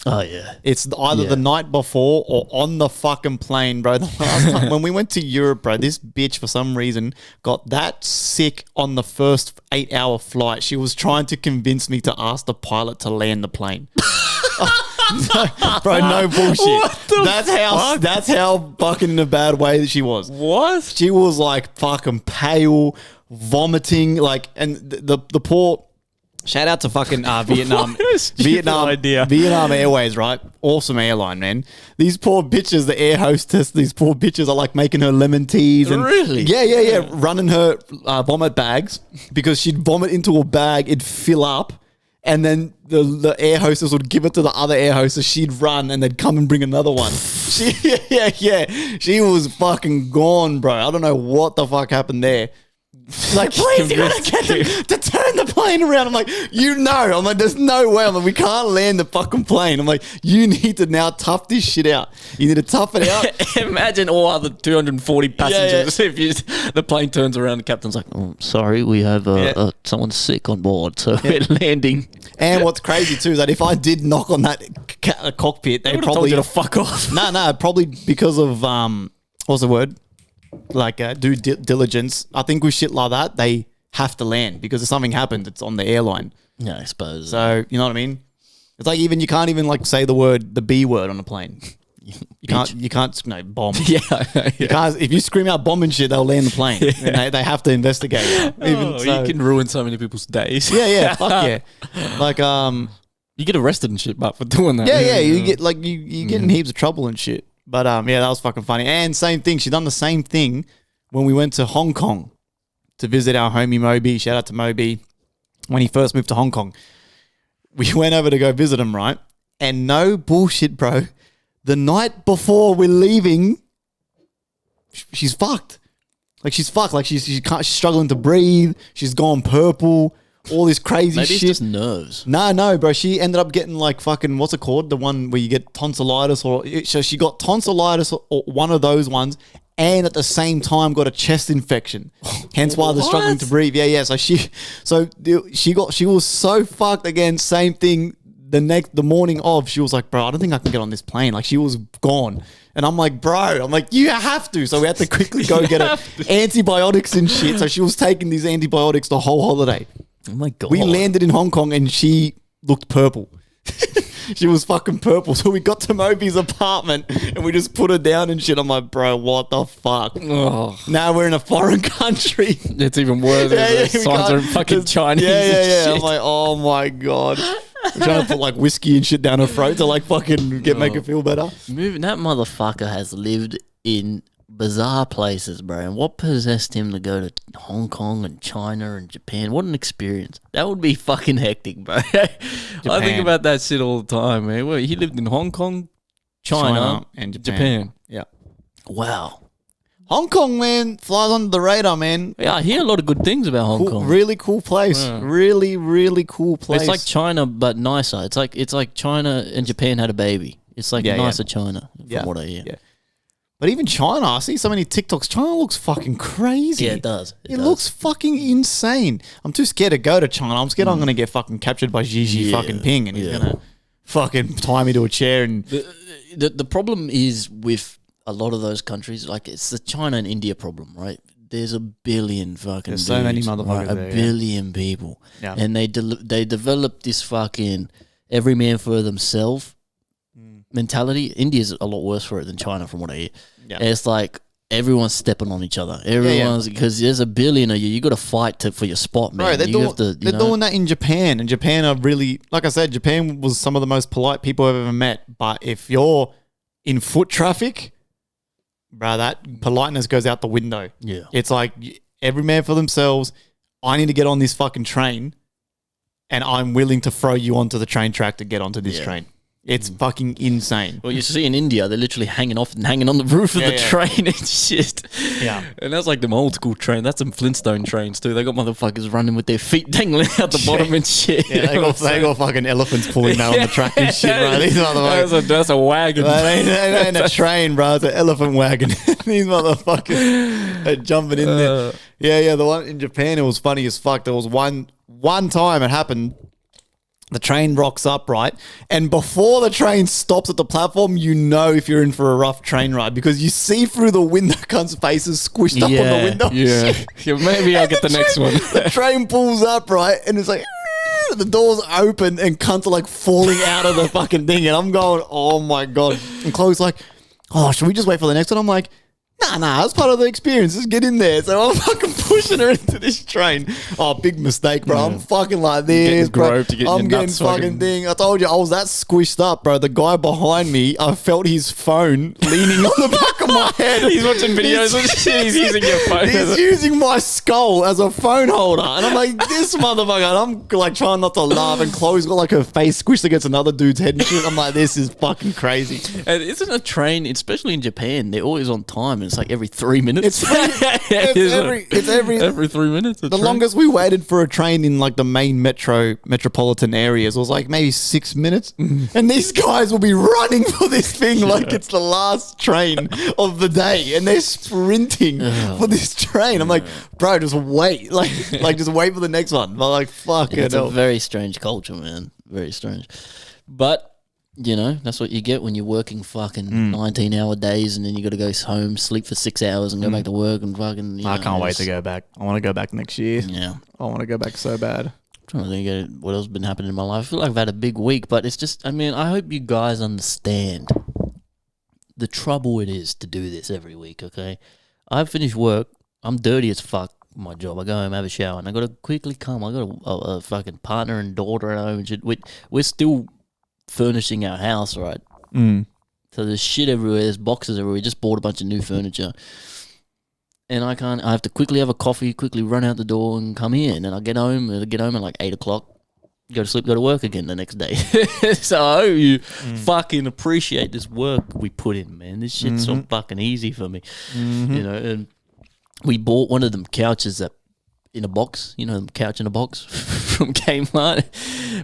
Oh, yeah. It's either the night before or on the fucking plane, bro. The last time when we went to Europe, bro, this bitch, for some reason, got that sick on the first 8-hour flight. She was trying to convince me to ask the pilot to land the plane. Bro, no bullshit. That's how fucking in a bad way that she was. What? She was like fucking pale, vomiting, like, and the poor. Shout out to fucking Vietnam. Vietnam Airways, right? Awesome airline, man. These poor bitches, the air hostess, these poor bitches are like making her lemon teas. And really? Yeah. Running her vomit bags because she'd vomit into a bag, it'd fill up. And then the air hostess would give it to the other air hostess. She'd run and they'd come and bring another one. She was fucking gone, bro. I don't know what the fuck happened there. Like, please, you gotta get them to turn the plane around. I'm like, I'm like, there's no way. I'm like, we can't land the fucking plane. I'm like, you need to now tough this shit out. You need to tough it out. Imagine all other 240 passengers if the plane turns around and the captain's like, oh, sorry, we have someone sick on board, so we're landing. And what's crazy too is that if I did knock on that cockpit, they probably told you to fuck off. No, probably because of what's the word? Like due diligence. I think with shit like that, they have to land because if something happens, it's on the airline. Yeah, I suppose. So you know what I mean? It's like you can't even like say the B word on a plane. You can't bomb. Yeah. You can't, if you scream out bomb and shit, they'll land the plane. And they have to investigate. You can ruin so many people's days. Yeah, fuck yeah. Like you get arrested and shit, but for doing that. Yeah. You get like you get in heaps of trouble and shit. But that was fucking funny. And same thing, she done the same thing when we went to Hong Kong to visit our homie Moby. Shout out to Moby. When he first moved to Hong Kong, we went over to go visit him, right? And no bullshit, bro. The night before we're leaving, she's fucked. Like she's fucked. Like she's struggling to breathe. She's gone purple. All this crazy shit. Maybe it's just nerves. No, bro. She ended up getting like fucking, what's it called? The one where you get tonsillitis so she got tonsillitis or one of those ones and at the same time got a chest infection. Hence why they're struggling to breathe. Yeah. So she was so fucked again. Same thing. The morning of, she was like, bro, I don't think I can get on this plane. Like she was gone. And I'm like, you have to. So we had to quickly go get her antibiotics and shit. So she was taking these antibiotics the whole holiday. Oh my God. We landed in Hong Kong and she looked purple. She was fucking purple. So we got to Moby's apartment and we just put her down and shit. I'm like, bro, what the fuck? Oh. Now we're in a foreign country. It's even worse. The signs are in Chinese. Yeah. I'm like, oh my God. I'm trying to put like whiskey and shit down her throat to like fucking make her feel better. That motherfucker has lived in bizarre places, bro. And what possessed him to go to Hong Kong and China and Japan? What an experience. That would be fucking hectic, bro. I think about that shit all the time, man. Well, he lived in Hong Kong, China and Japan. Yeah. Wow. Hong Kong, man, flies under the radar, man. Yeah, I hear a lot of good things about Hong Kong. Really cool place. Yeah. Really, really cool place. It's like China, but nicer. It's like China and Japan had a baby. It's like nicer China, from what I hear. Yeah. But even China, I see so many TikToks. China looks fucking crazy. Yeah, it does. It looks fucking insane. I'm too scared to go to China. I'm scared I'm going to get fucking captured by Xi fucking Ping and he's going to fucking tie me to a chair. And the problem is with a lot of those countries, like it's the China and India problem, right? There's a billion fucking There's so many motherfuckers right? there. A billion people. Yeah. And they develop this fucking every man for themselves mentality. India's a lot worse for it than China, from what I hear. Yeah. It's like everyone's stepping on each other. Everyone's because there's a billion of you. You got to fight for your spot, man. Right, they're doing that in Japan, and Japan are really, like I said, Japan was some of the most polite people I've ever met. But if you're in foot traffic, bro, that politeness goes out the window. Yeah, it's like every man for themselves. I need to get on this fucking train. and I'm willing to throw you onto the train track to get onto this train. It's fucking insane. Well, you see in India, they're literally hanging off and hanging on the roof of the train and shit. Yeah. And that's like them old school trains. That's some Flintstone trains too. They got motherfuckers running with their feet dangling out the bottom and shit. Yeah, they got fucking elephants pulling that on the track and shit, bro. These motherfuckers. That's a wagon. They ain't a train, bro. It's an elephant wagon. These motherfuckers are jumping in there. Yeah. The one in Japan, it was funny as fuck. There was one time it happened. The train rocks up, right? And before the train stops at the platform, you know if you're in for a rough train ride because you see through the window cunts' faces squished up on the window. Yeah. Maybe I'll get the next one. The train pulls up, right? And it's like, the doors open and cunts are like falling out of the fucking thing. And I'm going, oh my God. And Chloe's like, oh, should we just wait for the next one? I'm like, nah, that's part of the experience. Just get in there. So I'm fucking pushing her into this train. Oh, big mistake, bro. I'm fucking like this, bro. I'm getting fucking thing. I told you, I was that squished up, bro. The guy behind me, I felt his phone leaning on the back of my head. He's watching videos and shit. He's using your phone. He's using my skull as a phone holder. And I'm like, this motherfucker. And I'm like trying not to laugh. And Chloe's got like her face squished against another dude's head and shit. I'm like, this is fucking crazy. And isn't a train, especially in Japan, they're always on time. It's like every 3 minutes. It's every 3 minutes. The longest we waited for a train in like the main metropolitan areas was like maybe 6 minutes. And these guys will be running for this thing like it's the last train of the day. And they're sprinting for this train. I'm like, bro, just wait. Like just wait for the next one. I'm like, fuck it. It's a very strange culture, man. Very strange. But you know, that's what you get when you're working fucking 19-hour days and then you got to go home, sleep for 6 hours and go back to work and fucking... I can't wait to go back. I want to go back next year. Yeah. I want to go back so bad. I'm trying to think of what else has been happening in my life. I feel like I've had a big week, but it's just... I mean, I hope you guys understand the trouble it is to do this every week, okay? I finish work. I'm dirty as fuck. My job. I go home, have a shower, and I got to quickly come. I got a fucking partner and daughter at home and shit. We're still... furnishing our house, right? So there's shit everywhere, there's boxes everywhere. We just bought a bunch of new furniture. And I have to quickly have a coffee, quickly run out the door and come here. And then I get home at like 8 o'clock, go to sleep, go to work again the next day. So I hope you fucking appreciate this work we put in, man. This shit's so fucking easy for me. You know, and we bought one of them couches that in a box, you know, couch in a box from Kmart.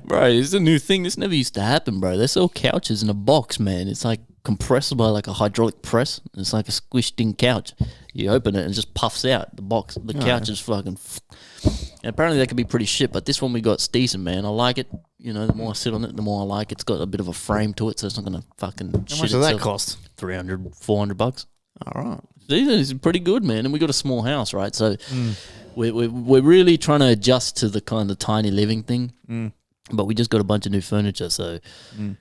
Bro, it's a new thing. This never used to happen, bro. They sell couches in a box, man. It's like compressed by like a hydraulic press. It's like a squished in couch. You open it and it just puffs out the box. The couch is fucking... And apparently they can be pretty shit, but this one we got's decent, man. I like it. You know, the more I sit on it, the more I like it. It's got a bit of a frame to it, so it's not going to fucking shit itself. How much does that cost? $300, $400. All right. It's pretty good, man. And we got a small house, right? So we're really trying to adjust to the kind of tiny living thing. But we just got a bunch of new furniture, so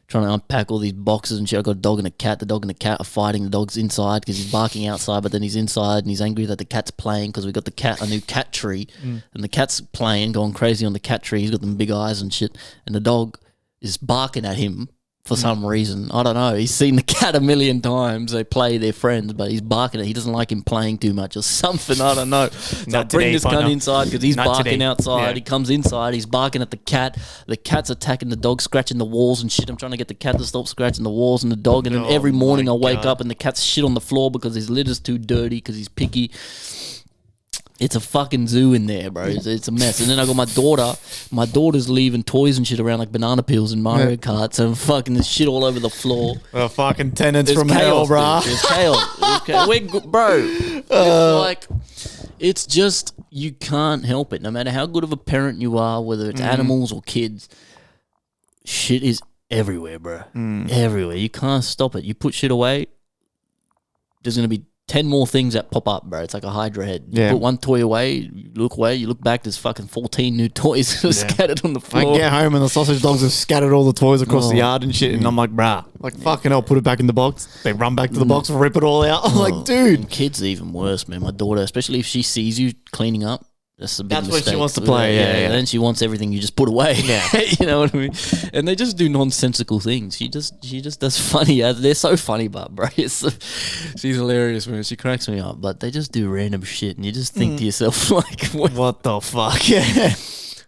trying to unpack all these boxes and shit. I got a dog and a cat. The dog and the cat are fighting. The dog's inside because he's barking outside, but then he's inside and he's angry that the cat's playing because we got a new cat tree, and the cat's playing, going crazy on the cat tree. He's got them big eyes and shit, and the dog is barking at him for some reason. I don't know. He's seen the cat a million times. They play, they're friends, but he's barking at. He doesn't like him playing too much or something. I don't know. So I bring this cunt inside because he's barking outside. Yeah. He comes inside. He's barking at the cat. The cat's attacking the dog, scratching the walls and shit. I'm trying to get the cat to stop scratching the walls and the dog. And then every morning I wake up and the cat's shit on the floor because his litter's too dirty because he's picky. It's a fucking zoo in there, bro. It's a mess. And then I got my daughter. My daughter's leaving toys and shit around like banana peels and Mario Karts and fucking there's shit all over the floor. Well, fucking tenants from hell, bro. It's chaos. Bro. It's just, you can't help it. No matter how good of a parent you are, whether it's animals or kids, shit is everywhere, bro. Everywhere. You can't stop it. You put shit away, there's going to be 10 more things that pop up, bro. It's like a Hydra head. You put one toy away, you look back, there's fucking 14 new toys scattered on the floor. I get home and the sausage dogs have scattered all the toys across the yard and shit, and I'm like, brah, like fucking hell, put it back in the box. They run back to the box, rip it all out. I'm like, dude. And kids are even worse, man. My daughter, especially if she sees you cleaning up, that's a big mistake. That's when she wants to play, yeah. And then she wants everything you just put away. Yeah. You know what I mean? And they just do nonsensical things. She just does funny. They're so funny, but bro, she's hilarious, man. She cracks me up. But they just do random shit, and you just think to yourself, like, what the fuck? Yeah.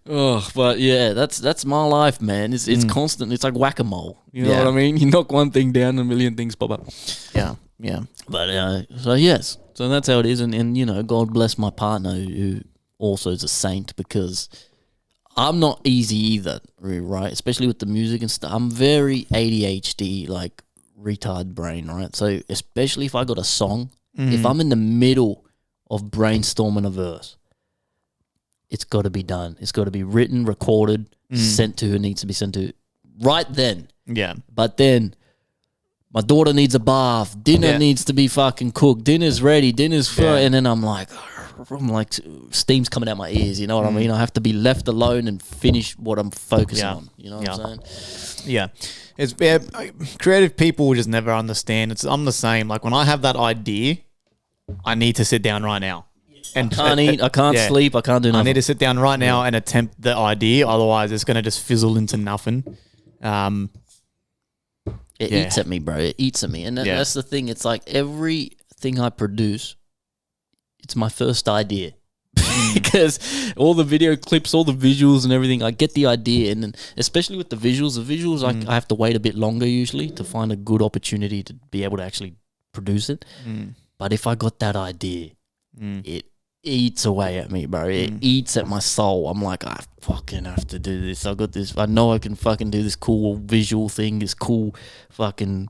Oh, but yeah, that's my life, man. It's constant. It's like whack-a-mole. You know Yeah. what I mean? You knock one thing down, a million things pop up. Yeah. Yeah. But so yes, so that's how it is, and you know, God bless my partner who also is a saint, because I'm not easy either, right? Especially with the music and stuff. I'm very ADHD, like retard brain, right? So especially if I got a song, if I'm in the middle of brainstorming a verse, it's got to be done. It's got to be written, recorded, sent to who it needs to be sent to right then. Yeah. But then my daughter needs a bath. Dinner needs to be fucking cooked. Dinner's ready. And then I'm like, steam's coming out my ears. You know what I mean? I have to be left alone and finish what I'm focusing on. You know what I'm saying? Yeah. It's creative people will just never understand. I'm the same. Like when I have that idea, I need to sit down right now. And I can't eat. I can't sleep. I can't do nothing. I need to sit down right now and attempt the idea. Otherwise, it's going to just fizzle into nothing. It eats at me, bro. It eats at me. And that's the thing. It's like everything I produce, it's my first idea. Because all the video clips, all the visuals and everything, I get the idea. And then, especially with the visuals, I have to wait a bit longer usually to find a good opportunity to be able to actually produce it. But if I got that idea, it eats away at me, bro. It eats at my soul. I'm like, I fucking have to do this. I got this. I know I can fucking do this cool visual thing, this cool fucking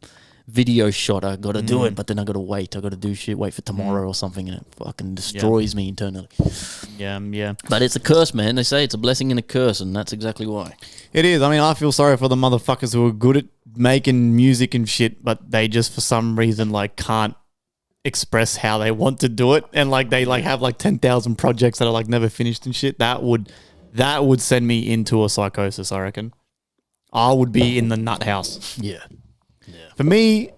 video shot. I got to do it, but then I got to wait. I got to do shit, wait for tomorrow or something, and it fucking destroys me internally. Yeah. But it's a curse, man. They say it's a blessing and a curse, and that's exactly why. It is. I mean, I feel sorry for the motherfuckers who are good at making music and shit, but they just for some reason like can't express how they want to do it, and like they like have like 10,000 projects that are like never finished and shit. That would send me into a psychosis, I reckon. I would be in the nut house. Yeah. For me,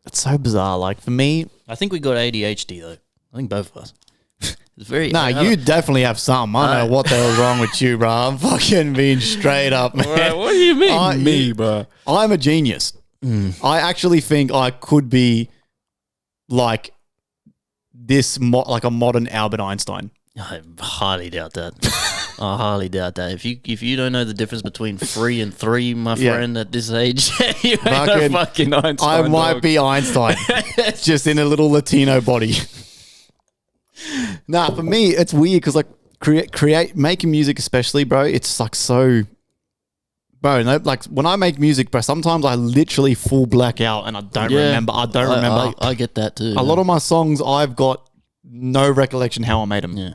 it's so bizarre. Like for me, I think we got ADHD though. I think both of us. It's very. Nah, you definitely have some. I don't know what the hell's wrong with you, bro. I'm fucking being straight up, man. What do you mean, bro? I'm a genius. I actually think I could be like this, like a modern Albert Einstein. I highly doubt that. I highly doubt that. If you don't know the difference between 3 and 3, my friend, at this age, you ain't no fucking Einstein. I might be Einstein, just in a little Latino body. Nah, for me, it's weird because like making music, especially, bro. It's like so, bro. No, like when I make music, bro, sometimes I literally full black out and I don't remember. I get that too. A lot of my songs, I've got no recollection how I made them. Yeah.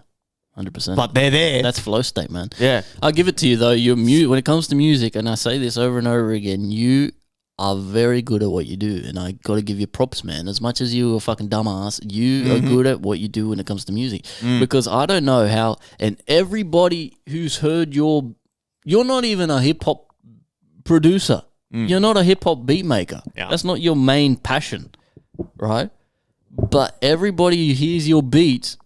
100%. But they're there. That's flow state, man. Yeah. I'll give it to you, though. When it comes to music, and I say this over and over again, you are very good at what you do. And I got to give you props, man. As much as you a fucking dumbass, you are good at what you do when it comes to music. Because I don't know how, and everybody who's heard you're not even a hip-hop producer. You're not a hip-hop beat maker. Yeah. That's not your main passion, right? But everybody who hears your beats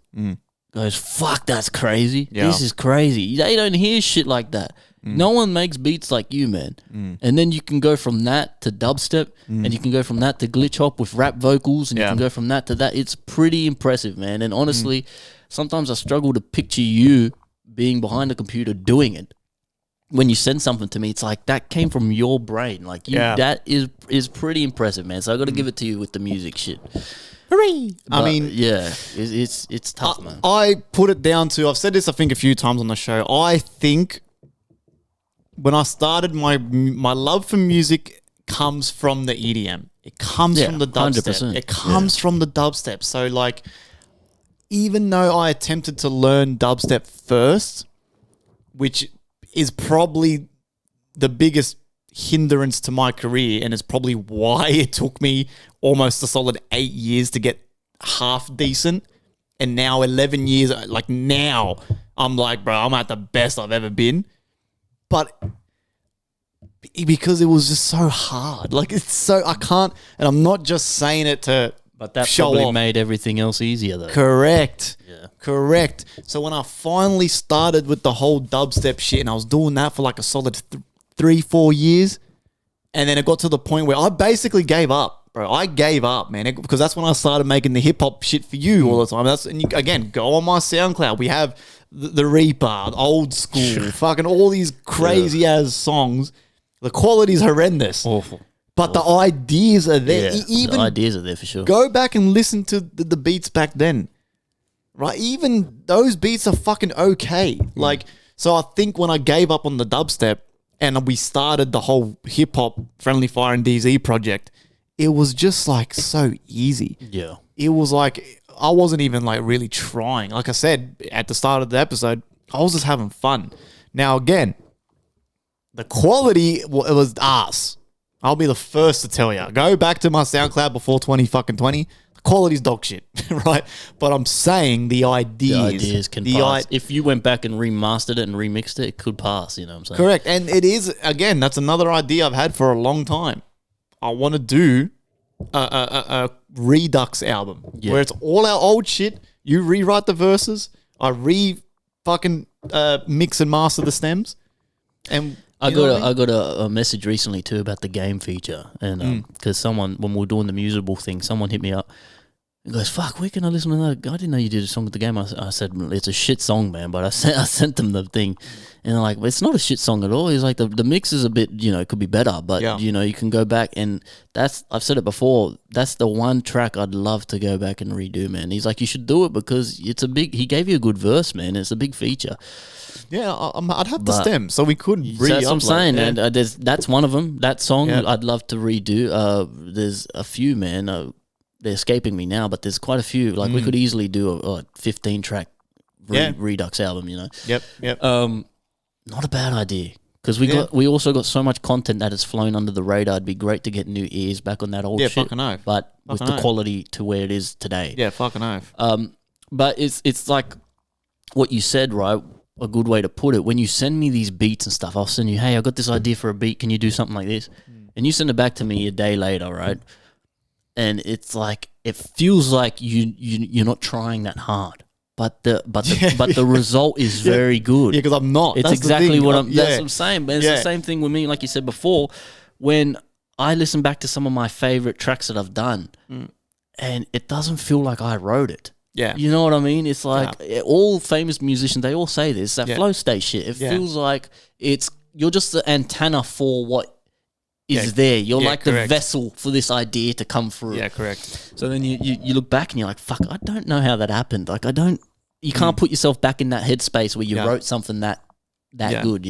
goes, fuck, that's crazy. Yeah. This is crazy. They don't hear shit like that. No one makes beats like you, man. And then you can go from that to dubstep, and you can go from that to glitch hop with rap vocals, and you can go from that to that. It's pretty impressive, man. And honestly, sometimes I struggle to picture you being behind a computer doing it. When you send something to me, it's like that came from your brain. Like that is pretty impressive, man. So I got to give it to you with the music shit. Hooray! But, it's tough, man. I put it down to, I've said this I think a few times on the show. I think when I started, my love for music comes from the EDM. It comes from the dubstep. 100%. It comes from the dubstep. So like, even though I attempted to learn dubstep first, which is probably the biggest hindrance to my career, and it's probably why it took me almost a solid 8 years to get half decent, and now 11 years, like now I'm like, bro, I'm at the best I've ever been. But because it was just so hard, like it's so, I can't, and I'm not just saying it to But that show probably off. made everything else easier, though. Correct. Yeah. Correct. So when I finally started with the whole dubstep shit, and I was doing that for like a solid 3-4 years, and then it got to the point where I basically gave up, bro. I gave up, man, because that's when I started making the hip hop shit for you all the time. And you, again, go on my SoundCloud. We have the Reaper, Old School, fucking all these crazy ass songs. The quality's horrendous. Awful. But the ideas are there. Yeah, Even the ideas are there for sure. go back and listen to the beats back then. Right? Even those beats are fucking okay. Like, so I think when I gave up on the dubstep and we started the whole hip hop FriendlyFire and DZ project, it was just like so easy. Yeah. It was like I wasn't even like really trying. Like I said at the start of the episode, I was just having fun. Now again, the quality it was ass. I'll be the first to tell you. Go back to my SoundCloud before 2020. The quality's dog shit, right? But I'm saying the ideas. The ideas can pass. If you went back and remastered it and remixed it, it could pass, you know what I'm saying? Correct. And it is, again, that's another idea I've had for a long time. I want to do a Redux album where it's all our old shit. You rewrite the verses. I fucking mix and master the stems. And I got a message recently too about the game feature, and because someone, when we were doing the musicable thing, someone hit me up. He goes, "Fuck, where can I listen to that? I didn't know you did a song with the game." I said, "It's a shit song, man." But I sent them the thing, and they're like, well, "It's not a shit song at all." He's like, "The mix is a bit, it could be better, but you can go back and I've said it before. That's the one track I'd love to go back and redo, man." He's like, "You should do it because he gave you a good verse, man. It's a big feature." Yeah, I'd have the stem, so we could That's what I'm saying, and that's one of them. That song I'd love to redo. There's a few, man. They're escaping me now, but there's quite a few. Like we could easily do a 15-track Redux album. Yep. Not a bad idea because we also got so much content that has flown under the radar. It'd be great to get new ears back on that old shit. Fucking oath. But with the quality to where it is today. Yeah, fucking oath. But it's like what you said, right? A good way to put it. When you send me these beats and stuff, I'll send you, "Hey, I got this idea for a beat. Can you do something like this?" And you send it back to me a day later, right? And it's like it feels like you're not trying that hard, but the result is very good. Yeah, because I'm not. It's that's exactly what I'm. Yeah. That's what I'm saying. But it's the same thing with me, like you said before. When I listen back to some of my favorite tracks that I've done, and it doesn't feel like I wrote it. Yeah. You know what I mean? It's like all famous musicians, they all say this, that flow state shit. It feels like you're just the antenna for what is there. You're like the vessel for this idea to come through. Yeah, correct. So then you look back and you're like, fuck, I don't know how that happened. Like you can't put yourself back in that headspace where you wrote something that good,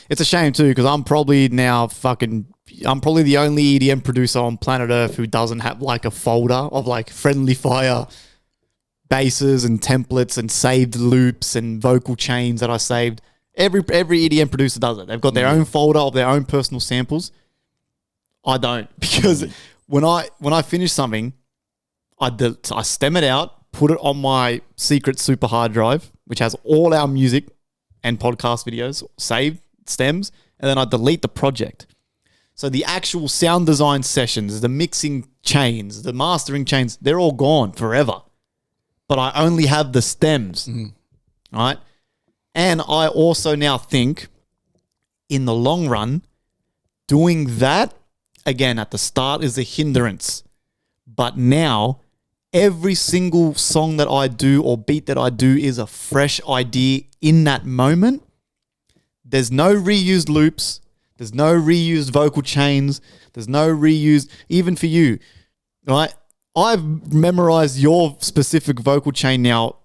It's a shame too, because I'm probably the only EDM producer on planet Earth who doesn't have like a folder of like FriendlyFire basses and templates and saved loops and vocal chains that I saved. Every EDM producer does it. They've got their own folder of their own personal samples. I don't, because when I finish something, I stem it out, put it on my secret super hard drive, which has all our music and podcast videos saved stems, and then I delete the project. So the actual sound design sessions, the mixing chains, the mastering chains, they're all gone forever. But I only have the stems, right? And I also now think, in the long run, doing that, again, at the start is a hindrance. But now, every single song that I do or beat that I do is a fresh idea in that moment. There's no reused loops. There's no reused vocal chains. There's no reused, even for you, right? I've memorized your specific vocal chain now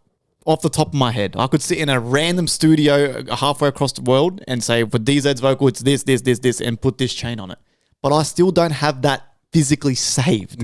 off the top of my head. I could sit in a random studio halfway across the world and say, for DZ's vocal, it's this, and put this chain on it. But I still don't have that physically saved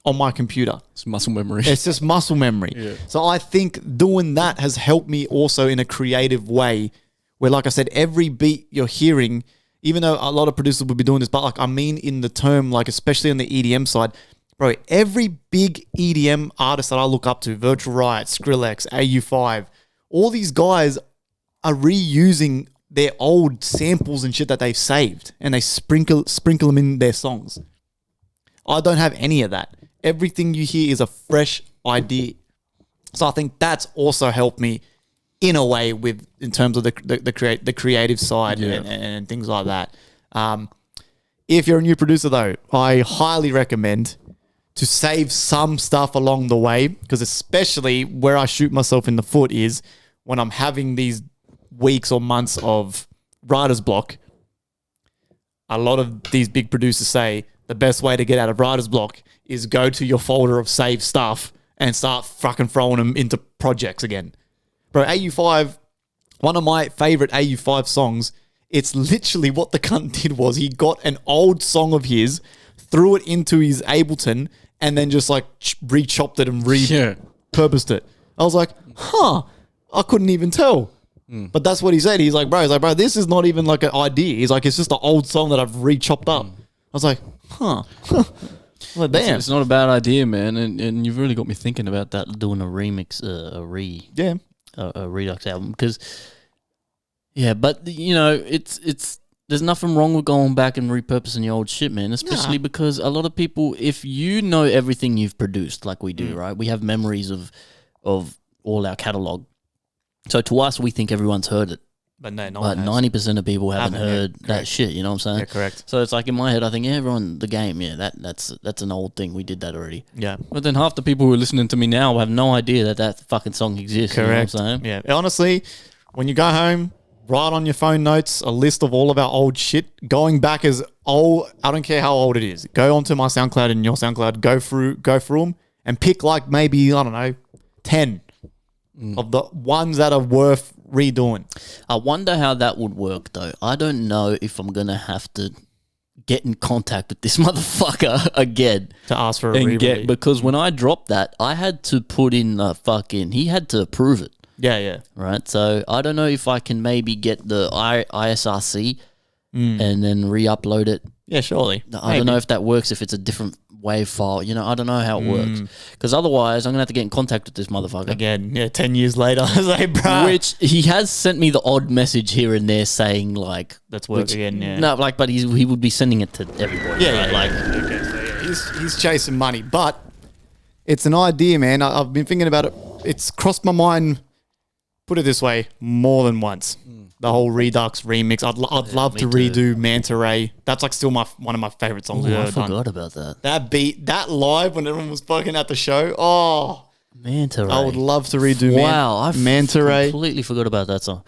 on my computer. It's muscle memory. It's just muscle memory. Yeah. So I think doing that has helped me also in a creative way where, like I said, every beat you're hearing, even though a lot of producers will be doing this, but like I mean in the term, like especially on the EDM side, bro, every big EDM artist that I look up to, Virtual Riot, Skrillex, AU5, all these guys are reusing their old samples and shit that they've saved, and they sprinkle them in their songs. I don't have any of that. Everything you hear is a fresh idea. So I think that's also helped me in a way in terms of the creative side and things like that. If you're a new producer though, I highly recommend to save some stuff along the way, because especially where I shoot myself in the foot is when I'm having these weeks or months of writer's block, a lot of these big producers say the best way to get out of writer's block is go to your folder of saved stuff and start fucking throwing them into projects again. Bro, AU5, one of my favorite AU5 songs, it's literally what the cunt did was he got an old song of his, threw it into his Ableton, and then just like re-chopped it and repurposed it. I was like, I couldn't even tell. But that's what he said. He's like, bro, this is not even like an idea. He's like, it's just an old song that I've re-chopped up. I was like, well, damn. It's not a bad idea, man. And you've really got me thinking about that, doing a remix, a Redux album. Because, but, you know, it's there's nothing wrong with going back and repurposing your old shit, man. Especially because a lot of people, if you know everything you've produced, like we do, right? We have memories of all our catalog. So to us, we think everyone's heard it. But no, but 90% of people haven't heard that shit, you know what I'm saying? Yeah, correct. So it's like in my head, I think, everyone, the game, that's an old thing. We did that already. Yeah. But then half the people who are listening to me now have no idea that fucking song exists. Correct. You know what I'm saying? Yeah. Honestly, when you go home, write on your phone notes a list of all of our old shit, going back as old. I don't care how old it is. Go onto my SoundCloud and your SoundCloud, go through them and pick like maybe, I don't know, 10 of the ones that are worth redoing. I wonder how that would work, though. I don't know if I'm going to have to get in contact with this motherfucker again. To ask for a re-release. Because when I dropped that, I had to put in he had to approve it. Yeah. Right? So I don't know if I can maybe get the ISRC and then re-upload it. Yeah, surely. I don't know if that works, if it's a different WAV file. You know, I don't know how it works. Because otherwise, I'm going to have to get in contact with this motherfucker. Again, 10 years later. I was like, bro. Which he has sent me the odd message here and there saying, like... That's work again, yeah. No, like, but he would be sending it to everybody. Yeah, right? Okay, so yeah, he's chasing money. But it's an idea, man. I've been thinking about it. It's crossed my mind, put it this way, more than once. The whole Redux remix. I'd love to redo Manta Ray. That's like still one of my favorite songs. I forgot about that. That beat, that live when everyone was fucking at the show. Oh, Manta Ray. I would love to redo I Manta Ray. Completely forgot about that song.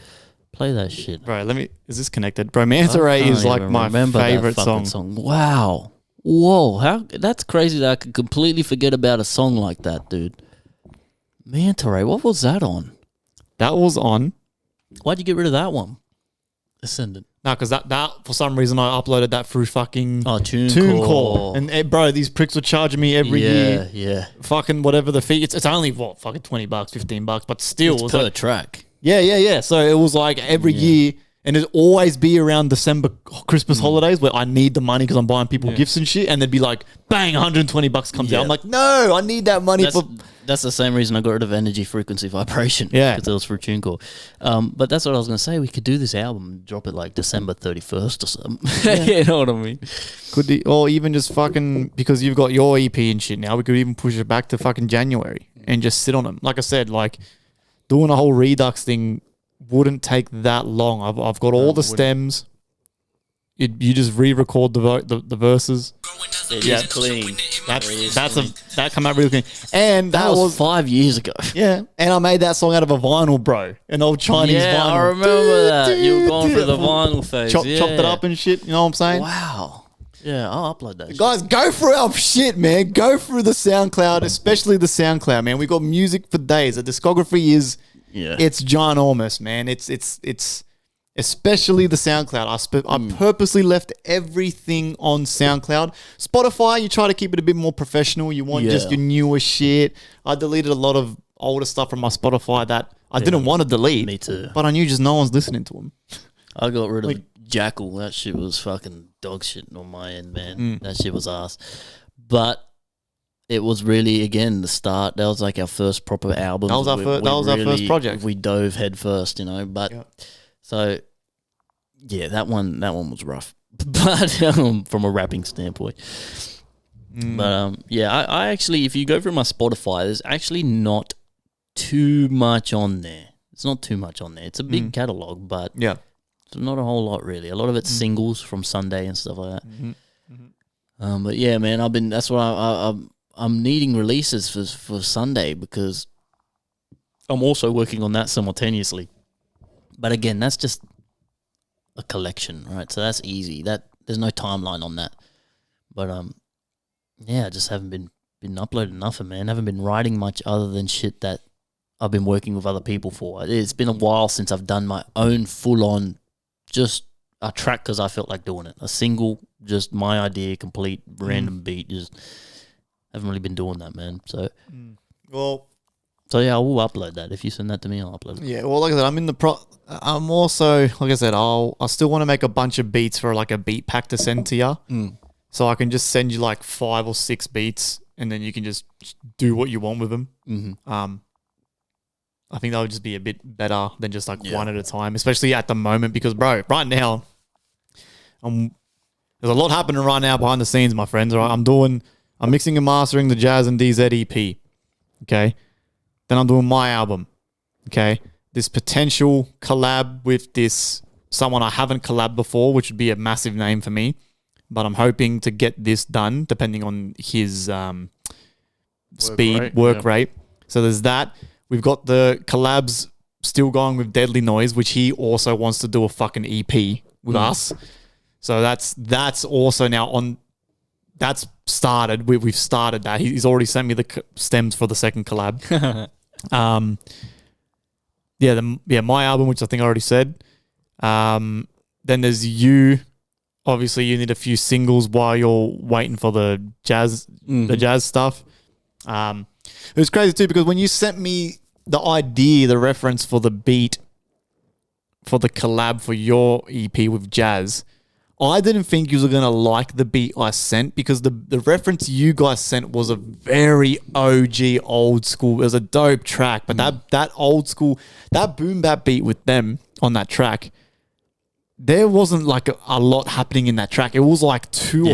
Play that shit. Bro, is this connected? Bro, Manta Ray is like my favorite song. Wow. Whoa. That's crazy that I could completely forget about a song like that, dude. Manta Ray. What was that on? That was on. Why'd you get rid of that one? Ascendant. No, because that for some reason I uploaded that through fucking TuneCore. And bro, these pricks were charging me every year. Yeah. Fucking whatever the fee. It's only fucking $20, $15, but still It's per track. Yeah. So it was like every year, and it'd always be around December, Christmas holidays where I need the money because I'm buying people gifts and shit, and they'd be like, bang, $120 comes out. I'm like, no, I need that money That's the same reason I got rid of energy, frequency, vibration. Yeah. Because it was for TuneCore. But that's what I was going to say. We could do this album, drop it like December 31st or something. You know what I mean? Or even just fucking, because you've got your EP and shit now, we could even push it back to fucking January and just sit on them. Like I said, like doing a whole Redux thing wouldn't take that long. I've got all the stems. You just re-record the verses. It's clean. That come out really clean. And That was 5 years ago. Yeah, and I made that song out of a vinyl, bro. An old Chinese vinyl. I remember that. You were going through the vinyl phase. Chopped it up and shit. You know what I'm saying? Wow. Yeah, I'll upload that. Guys, go through our shit, man. Go through the SoundCloud, especially the SoundCloud, man. We got music for days. The discography is, it's ginormous, man. It's especially the SoundCloud. I purposely left everything on SoundCloud. Spotify, you try to keep it a bit more professional. You want just your newer shit. I deleted a lot of older stuff from my Spotify that I didn't want to delete. Me too. But I knew just no one's listening to them. I got rid of Jackal. That shit was fucking dog shit on my end, man. That shit was ass. But it was really, again, the start. That was like our first proper album. That was our first project. We dove head first, you know. But so, yeah, that one was rough. But from a rapping standpoint. But I actually, if you go through my Spotify, there's actually not too much on there. It's not too much on there. It's a big catalog, but it's not a whole lot really. A lot of it's singles from Sunday and stuff like that. But yeah, man, that's why I'm needing releases for Sunday because I'm also working on that simultaneously. But again, that's just a collection, right? So that's easy. There's no timeline on that. But yeah, I just haven't been uploading nothing, man. I haven't been writing much other than shit that I've been working with other people for. It's been a while since I've done my own full-on just a track because I felt like doing it. A single, just my idea, complete, random beat. Just haven't really been doing that, man. So, so yeah, I will upload that. If you send that to me, I'll upload it. Yeah, well, like I said, I'm also, like I said, I still want to make a bunch of beats for like a beat pack to send to you. So I can just send you like 5 or 6 beats and then you can just do what you want with them. Mm-hmm. I think that would just be a bit better than just like one at a time, especially at the moment because, bro, right now, there's a lot happening right now behind the scenes, my friends. Right? I'm mixing and mastering the Jazz and DZ EP. Okay. Then I'm doing my album. Okay. This potential collab with someone I haven't collabed before, which would be a massive name for me. But I'm hoping to get this done depending on his work rate. So there's that. We've got the collabs still going with Deadly Noise, which he also wants to do a fucking EP with us. So that's also now on. That's started. We've started that. He's already sent me the stems for the second collab. My album, which I think I already said. Then there's you. Obviously, you need a few singles while you're waiting for the jazz stuff. It was crazy too because when you sent me the idea, the reference for the beat for the collab for your EP with Jazz, I didn't think you were going to like the beat I sent because the reference you guys sent was a very OG old school. It was a dope track, but that old school, that boom bap beat with them on that track, there wasn't like a lot happening in that track. It was like two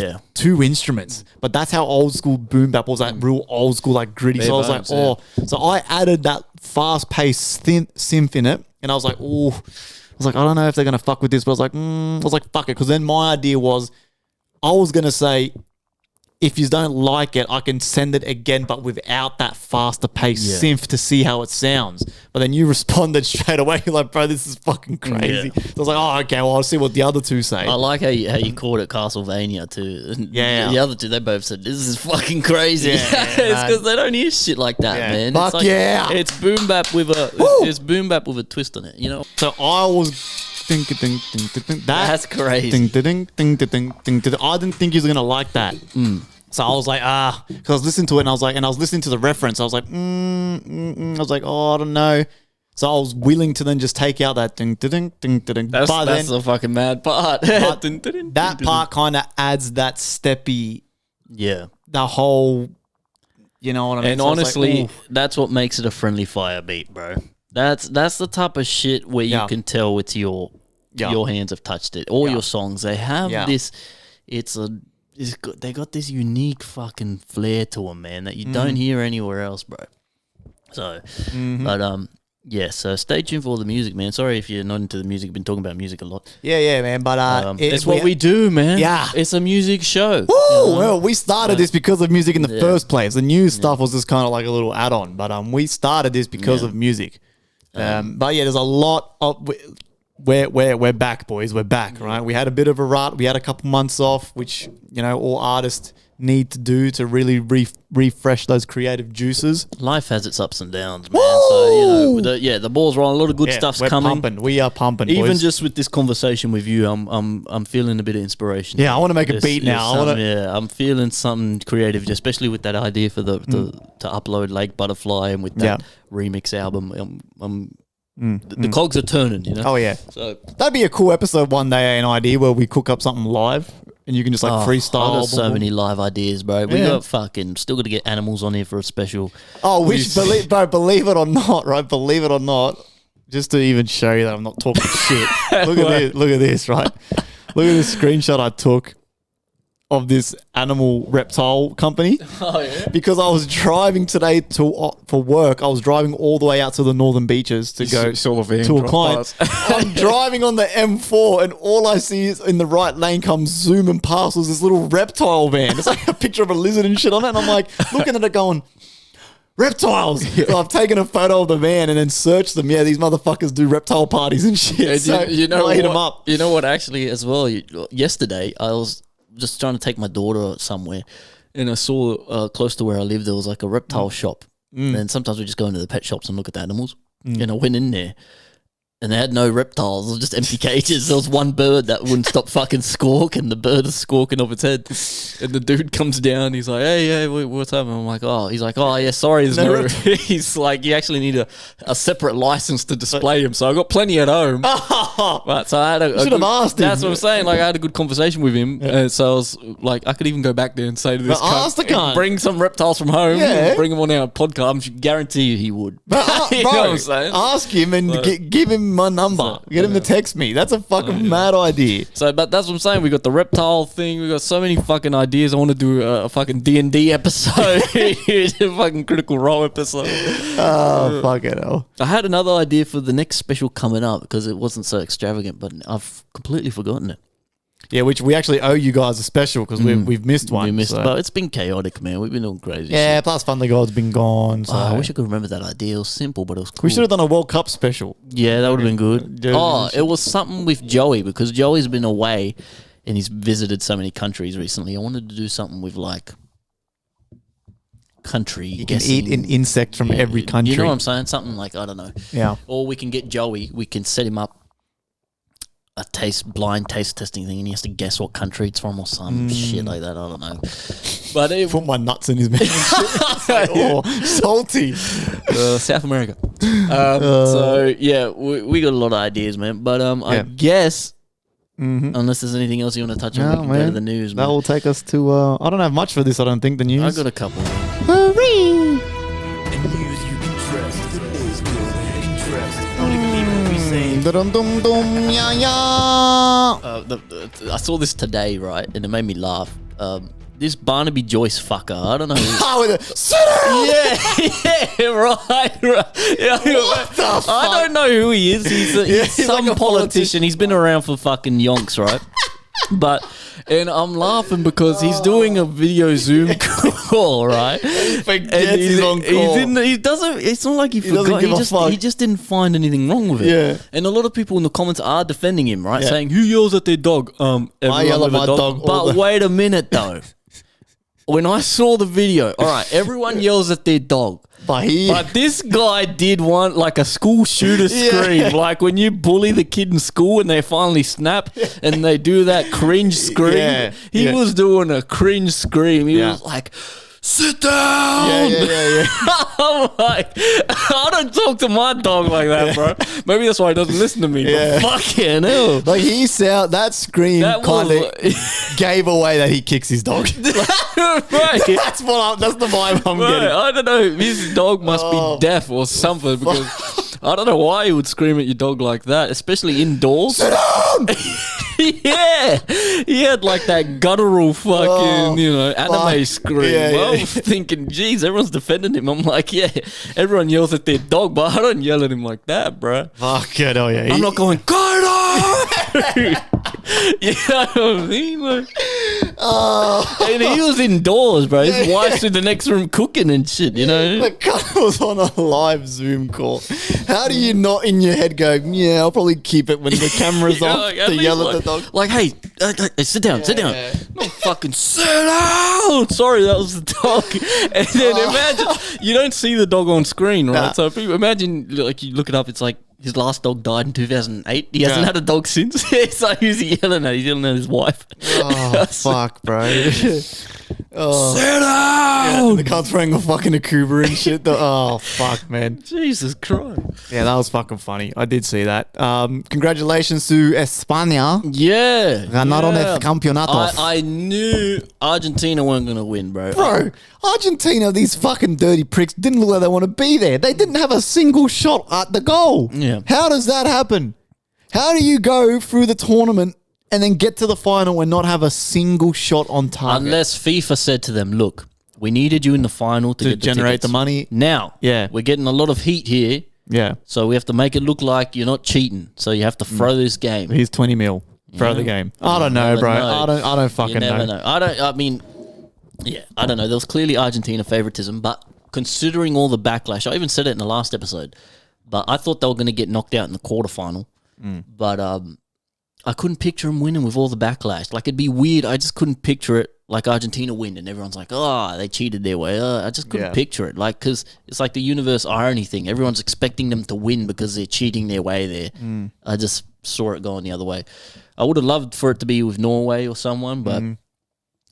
instruments, but that's how old school boom bap was, like real old school, like gritty. So I was like, so I added that fast paced synth in it, and I was like, I don't know if they're gonna fuck with this, but I was like, fuck it, because then my idea was, I was gonna say, if you don't like it, I can send it again, but without that faster paced synth to see how it sounds. But then you responded straight away. You're like, bro, this is fucking crazy. So I was like, okay, well, I'll see what the other two say. I like how you called it Castlevania too. Yeah. The other two, they both said, this is fucking crazy. It's because they don't hear shit like that, man. Fuck it's boom bap with a twist on it, you know? So I was that's crazy. I didn't think he was going to like that. So I was like, because I was listening to it and I was listening to the reference. I was like, I was like, I don't know. So I was willing to then just take out that That's the fucking mad part. That part kind of adds that steppy. Yeah. The whole, you know what I mean? And so honestly, that's what makes it a friendly fire beat, bro. That's the type of shit where you can tell it's your hands have touched it. All your songs, they have this. They got this unique fucking flair to them, man, that you don't hear anywhere else, bro. So, but so stay tuned for all the music, man. Sorry if you're not into the music. I've been talking about music a lot. Yeah, man. But it's what we do, man. Yeah, it's a music show. Well, we started this because of music in the first place. The new stuff was just kind of like a little add-on, but we started this because of music. But there's a lot of. We're back, boys. We're back, right? We had a bit of a rut. We had a couple months off, which, all artists need to do to really refresh those creative juices. Life has its ups and downs, man. Woo! So, the ball's rolling. A lot of good stuff's coming. We are pumping, Even boys. just with this conversation with you, I'm feeling a bit of inspiration. Yeah, I want to make a beat now. I'm feeling something creative, especially with that idea for to upload Lake Butterfly and with that remix album. The cogs are turning, Oh yeah, so that'd be a cool episode one day. An idea where we cook up something live and you can just freestyle. I got so many live ideas, bro. We got still got to get animals on here for a special. Believe it or not, right? Believe it or not, just to even show you that I'm not talking shit. Look at this, right? Look at this screenshot I took of this animal reptile company. Oh yeah. Because I was driving today for work. I was driving all the way out to the northern beaches to go to a client. I'm driving on the M4 and all I see is in the right lane comes zooming past was this little reptile van. It's like a picture of a lizard and shit on it. And I'm like looking at it going, reptiles. So I've taken a photo of the van and then searched them. Yeah, these motherfuckers do reptile parties and shit. And So you know I hit what, them up. You know what? Actually, as well, yesterday I was just trying to take my daughter somewhere, and I saw close to where I live there was like a reptile shop. And sometimes we just go into the pet shops and look at the animals. And I went in there. And they had no reptiles, it was just empty cages. There was one bird that wouldn't stop fucking squawking. The bird is squawking off its head. And the dude comes down, he's like, hey, what's up? And I'm like, oh, he's like, oh, yeah, sorry, there's no he's like, you actually need a separate license to display him. So I got plenty at home. Right, so I had should have asked him. That's what I'm saying. Like, I had a good conversation with him. So I was like, I could even go back there and say to this cunt, bring some reptiles from home, bring them on our podcast. I guarantee you he would. But, you know what I'm saying? Ask him and give him my number. Get him to text me. That's a fucking mad idea. So, but that's what I'm saying. We got the reptile thing. We got so many fucking ideas. I want to do a fucking D&D episode, a fucking Critical Role episode. Oh, fuck it hell. I had another idea for the next special coming up because it wasn't so extravagant, but I've completely forgotten it. Yeah, which we actually owe you guys a special because we've missed one. We missed, but it's been chaotic, man. We've been doing crazy. Yeah, shit. plus Friendly God's been gone. So. I wish I could remember that idea. It was simple, but it was cool. We should have done a World Cup special. Yeah, that would have been good. It was something with Joey because Joey's been away and he's visited so many countries recently. I wanted to do something with like country. You can eat an insect from every country. You know what I'm saying? Something like, I don't know. Yeah. Or we can get Joey. We can set him up a blind taste testing thing, and he has to guess what country it's from or some shit like that. I don't know. But put my nuts in his mouth. Like, oh, salty. South America. So yeah, we got a lot of ideas, man. But I guess unless there's anything else you want to touch on, we can go to the news. Man. That will take us to. I don't have much for this. I don't think the news. I got a couple. Hooray! News you can trust. The news good and trust. I don't even mean what we say. Dum ya ya. I saw this today, right, and it made me laugh. This Barnaby Joyce fucker, I don't know. Sit down! Yeah, right. Yeah, What the fuck? I don't know who he is. He's some like a politician. He's been around for fucking yonks, right? And I'm laughing because he's doing a video Zoom call, right? He forgets he's on call. He doesn't. It's not like he forgot. doesn't give a fuck. He just didn't find anything wrong with it. Yeah. And a lot of people in the comments are defending him, right? Yeah. Saying, "Who yells at their dog?" I Everyone yell at with a my dog all But the- wait a minute, though. When I saw the video, all right, everyone yells at their dog. But this guy did one like a school shooter scream, like when you bully the kid in school and they finally snap and they do that cringe scream. Yeah, He yeah. was doing a cringe scream. He Yeah. was like, "Sit down." Yeah. I'm like, I don't talk to my dog like that, bro. Maybe that's why he doesn't listen to me. Yeah. But fucking hell. Like that scream That kind was- of gave away that he kicks his dog. Right. That's the vibe I'm Right, getting. I don't know. His dog must Oh. be deaf or something because I don't know why he would scream at your dog like that, especially indoors. Sit down! Yeah, he had like that guttural fucking, anime fuck. scream. Yeah, I yeah. was thinking, geez, everyone's defending him. I'm like, yeah, everyone yells at their dog, but I don't yell at him like that, bro. Fuck it, oh yeah. I'm not going, Carter! You know what I mean? Like, and he was indoors, bro. His wife's in the next room cooking and shit, you know? The guy was on a live Zoom call. How do you not in your head go, yeah, I'll probably keep it when the camera's Yeah, off like, at to least yell at like- the dog? Like, hey, sit down. Not fucking sit down. Sorry, that was the dog. And then imagine, you don't see the dog on screen, right? Nah. So people, imagine, like, you look it up, it's like his last dog died in 2008. He hasn't Yeah. had a dog since. So who's he yelling at? He's yelling at his wife. Oh, fuck, bro. Oh. Sit Yeah, down. the cunt's wearing a fucking Akuba and shit. Oh, fuck, man. Jesus Christ. Yeah, that was fucking funny. I did see that. Congratulations to España. Yeah. Ganaron el campeonato. I knew Argentina weren't going to win, bro. Bro, Argentina, these fucking dirty pricks, didn't look like they want to be there. They didn't have a single shot at the goal. Yeah. How does that happen? How do you go through the tournament and then get to the final and not have a single shot on target? Unless FIFA said to them, look, we needed you in the final to get generate the tickets. money. Now, Yeah. we're getting a lot of heat here, Yeah. so we have to make it look like you're not cheating. So you have to throw this game. He's 20 mil for the game. I don't know, never bro. know. I don't fucking You never know. know. I don't know. There was clearly Argentina favoritism, but considering all the backlash. I even said it in the last episode, but I thought they were going to get knocked out in the quarterfinal. But I couldn't picture them winning with all the backlash. Like, it'd be weird. I just couldn't picture it. Like, Argentina win, and everyone's like, oh, they cheated their way. I just couldn't picture it. Like, because it's like the universe irony thing. Everyone's expecting them to win because they're cheating their way there. I just saw it going the other way. I would have loved for it to be with Norway or someone, but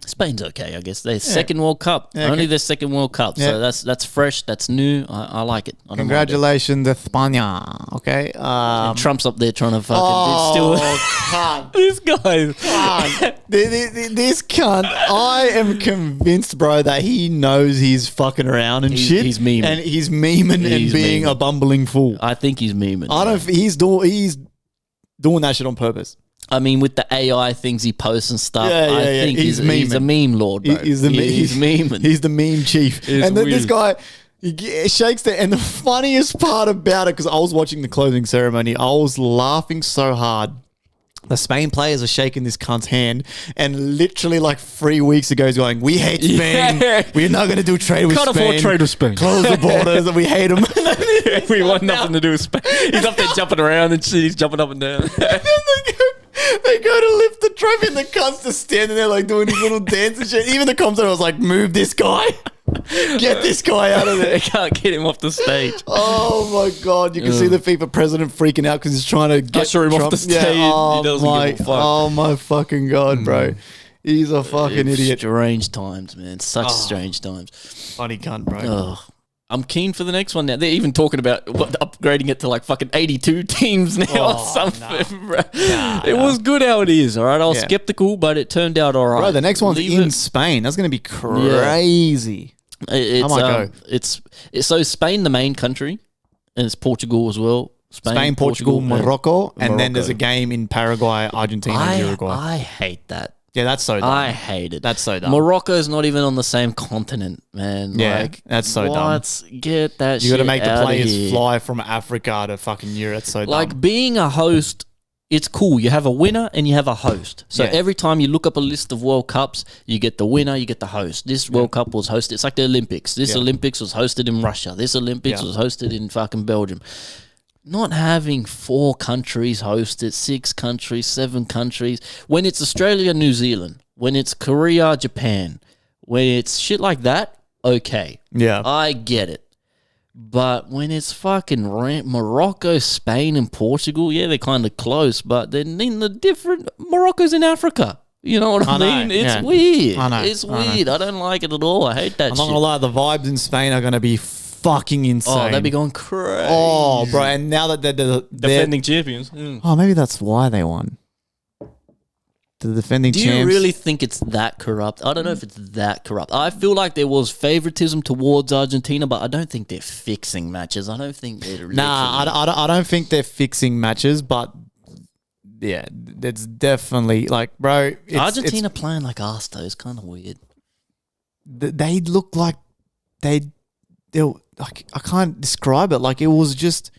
Spain's okay, I guess. Their second World Cup. Only their second World Cup. So that's fresh. That's new. I like it. I don't Congratulations, España. Okay. Trump's up there trying to fucking cunt. this guy. This cunt. I am convinced, bro, that he knows he's fucking around and shit. He's memeing. And he's memeing and being a bumbling fool. I think he's memeing. I don't. He's doing that shit on purpose. I mean, with the AI things he posts and stuff, I think he's a meme lord, bro. He's memeing. He's the meme chief. And then this guy, he shakes it. And the funniest part about it, because I was watching the closing ceremony, I was laughing so hard. The Spain players are shaking this cunt's hand, and literally like 3 weeks ago, he's going, "We hate Spain. We're not going to do trade with Spain. Can't afford trade with Spain. Close the borders, and we hate them." We want nothing to do with Spain. He's up there jumping around and shit. He's jumping up and down. They go to lift the trophy, and the cunt's just standing there like doing his little dance and shit. Even the commentator was like, "Move this guy. Get this guy out of there." They can't get him off the stage. Oh my god! You can see the FIFA president freaking out because he's trying to get Usher him Trump. off the stage. Oh, He doesn't give a fuck. oh my fucking god, bro! He's a fucking idiot. Strange times, man. Such strange times. Funny cunt, bro. Oh, I'm keen for the next one now. They're even talking about upgrading it to like fucking 82 teams now or something, bro. It was good how it is, all right? I was skeptical, but it turned out all right. Bro, the next one's in Spain. That's going to be crazy. It's, I might go. It's so Spain, the main country, and it's Portugal as well. Spain, Portugal, Morocco, and then there's a game in Paraguay, Argentina, and Uruguay. I hate that. Yeah, that's so dumb. I hate it. That's so dumb. Morocco's not even on the same continent, man. Yeah, like, that's so dumb. Get that shit. You got to make the players here. fly from Africa to fucking Europe. That's so dumb. Like, being a host, it's cool. You have a winner and you have a host. So every time you look up a list of World Cups, you get the winner, you get the host. This World Cup was hosted. It's like the Olympics. This Olympics was hosted in Russia. This Olympics was hosted in fucking Belgium. Not having 4 countries host it, 6 countries, 7 countries. When it's Australia, New Zealand. When it's Korea, Japan. When it's shit like that, okay. Yeah. I get it. But when it's fucking Morocco, Spain, and Portugal, yeah, they're kind of close, but they're in the different... Morocco's in Africa. You know what I mean? It's weird. I know. It's weird. I don't like it at all. I hate that I'm shit. not going to lie, the vibes in Spain are going to be fucking insane. Oh, they'd be going crazy. Oh, bro, and now that they're Defending champions. Oh, maybe that's why they won. The defending Do champs. you really think it's that corrupt? I don't know if it's that corrupt. I feel like there was favoritism towards Argentina, but I don't think they're fixing matches. I don't think they're I don't think they're fixing matches, but yeah, it's definitely like, bro. Argentina playing like arse though is kind of weird. They look like they're like, I can't describe it. Like, it was just,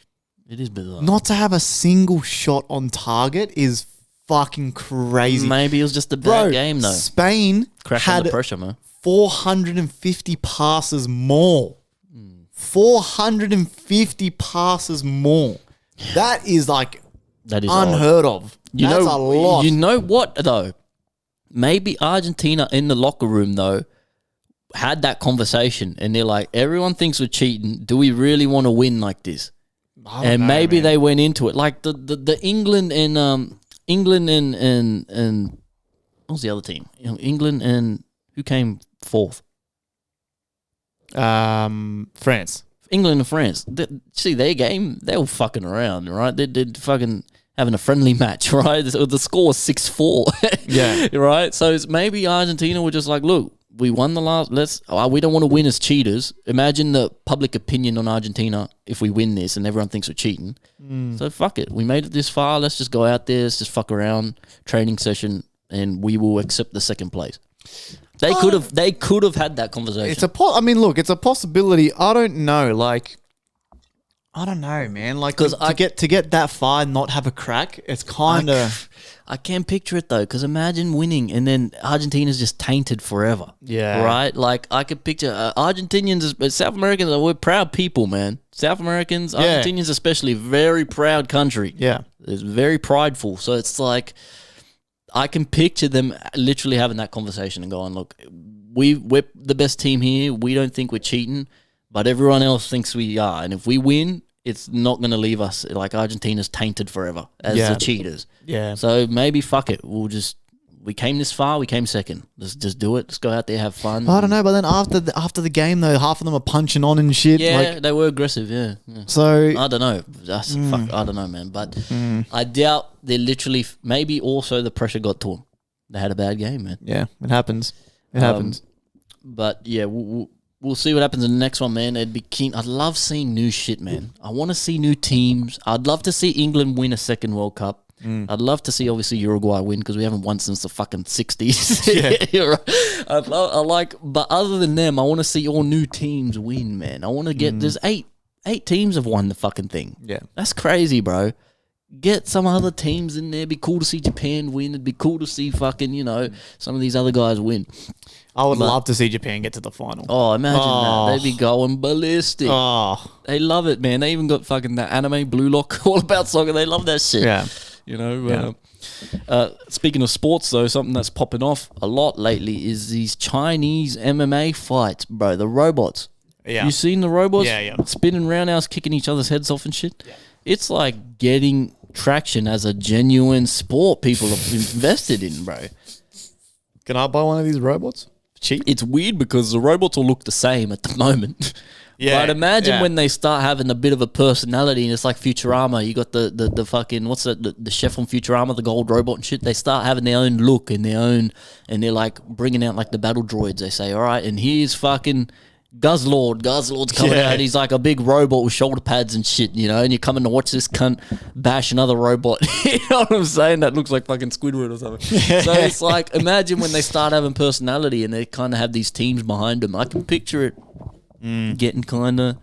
it is bizarre. Not to have a single shot on target is fucking crazy. Maybe it was just a bad game though. Spain had the pressure, man. 450 passes more. 450 passes more. That is like unheard of. That's a lot. You know what though? Maybe Argentina in the locker room though had that conversation and they're like, everyone thinks we're cheating. Do we really want to win like this? And maybe they went into it like the England and what was the other team? England and who came fourth? France. England and France. See, their game, they were fucking around, right? They're fucking having a friendly match, right? The score was 6-4. Yeah. Right? So maybe Argentina were just like, look, we won the last, we don't want to win as cheaters. Imagine the public opinion on Argentina if we win this and everyone thinks we're cheating. So fuck it. We made it this far. Let's just go out there. Let's just fuck around. Training session and we will accept the second place. They could have had that conversation. It's a possibility. I don't know. Like, I don't know, man. Like, 'Cause to get that far and not have a crack, it's kind of I can't picture it though, because imagine winning and then Argentina's just tainted forever. Yeah. Right? Like, I could picture Argentinians, South Americans, we're proud people, man. South Americans, Argentinians especially, very proud country. yeah. It's very prideful. So it's like, I can picture them literally having that conversation and going, look, we're the best team here. We don't think we're cheating, but everyone else thinks we are. And if we win, it's not going to leave us. Like, Argentina's tainted forever as the cheaters. Yeah. So maybe fuck it. We came this far. We came second. Let's just do it. Let's go out there, have fun. I don't know, but then after the game though, half of them are punching on and shit. Yeah, like, they were aggressive. Yeah. so I don't know. Fuck, I don't know, man. But I doubt they literally. Maybe also the pressure got to them. They had a bad game, man. yeah, it happens. It happens. But yeah, we'll see what happens in the next one, man. I'd be keen. I'd love seeing new shit, man. I want to see new teams. I'd love to see England win a second World Cup. I'd love to see, obviously, Uruguay win because we haven't won since the fucking 60s. Yeah. But other than them, I want to see all new teams win, man. I want to get, there's eight teams have won the fucking thing. Yeah. That's crazy, bro. Get some other teams in there. It'd be cool to see Japan win. It'd be cool to see fucking, some of these other guys win. I would love to see Japan get to the final. Oh, imagine that. They'd be going ballistic. Oh, They love it, man. They even got fucking that anime Blue Lock all about soccer. They love that shit. yeah. Speaking of sports, though, something that's popping off a lot lately is these Chinese MMA fights, bro. The robots. Yeah. You seen the robots? Yeah. Spinning roundhouse, kicking each other's heads off and shit. Yeah. It's like getting traction as a genuine sport people have invested in, bro. Can I buy one of these robots? Cheap? It's weird because the robots all look the same at the moment. Yeah. But imagine when they start having a bit of a personality and it's like Futurama. You got the fucking, what's the chef on Futurama, the gold robot and shit. They start having their own look and and they're like bringing out like the battle droids. They say, all right, and here's fucking Guzzlord. Guzzlord's coming out. He's like a big robot with shoulder pads and shit, and you're coming to watch this cunt bash another robot. You know what I'm saying? That looks like fucking Squidward or something. So it's like, imagine when they start having personality and they kind of have these teams behind them. I can picture it getting kind of,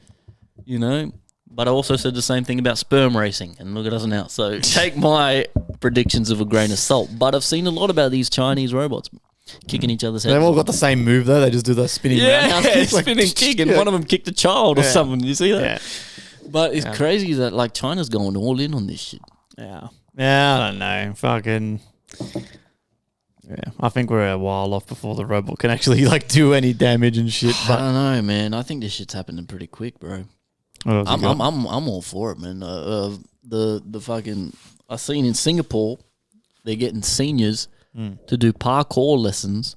But I also said the same thing about sperm racing, and look at us now. So take my predictions with a grain of salt. But I've seen a lot about these Chinese robots kicking each other's heads. They've all got the same move though. They just do the spinning roundhouse kick, like, spinning kick, and one of them kicked a child or something. You see that? Yeah. But it's crazy that like China's going all in on this shit. Yeah. Yeah, I don't know. Fucking. Yeah, I think we're a while off before the robot can actually like do any damage and shit. I But don't know, man. I think this shit's happening pretty quick, bro. I'm all for it, man. The fucking I seen in Singapore, they're getting seniors to do parkour lessons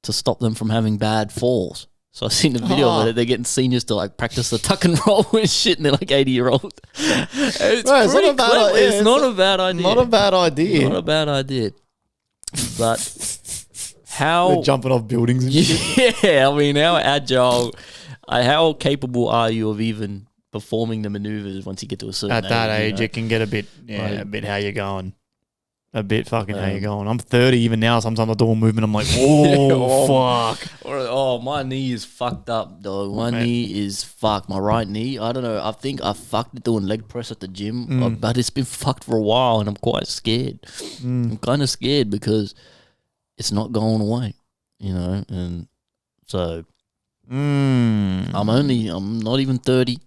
to stop them from having bad falls. So I seen the video of it. They're getting seniors to like practice the tuck and roll and shit, and they're like 80-year-old. It's not a bad idea. It's not a bad idea. Not a bad idea. Not a bad idea. But how They're jumping off buildings and shit. Yeah, I mean, how agile, how capable are you of even performing the maneuvers once you get to a certain age? At that age, it can get a bit how you going. A bit fucking how you going. I'm 30 even now. Sometimes I do a movement. I'm like, whoa, fuck. My knee is fucked up, dog. My knee is fucked. My right knee, I don't know. I think I fucked it doing leg press at the gym, but it's been fucked for a while, and I'm quite scared. I'm kind of scared because it's not going away, and so I'm not even 30,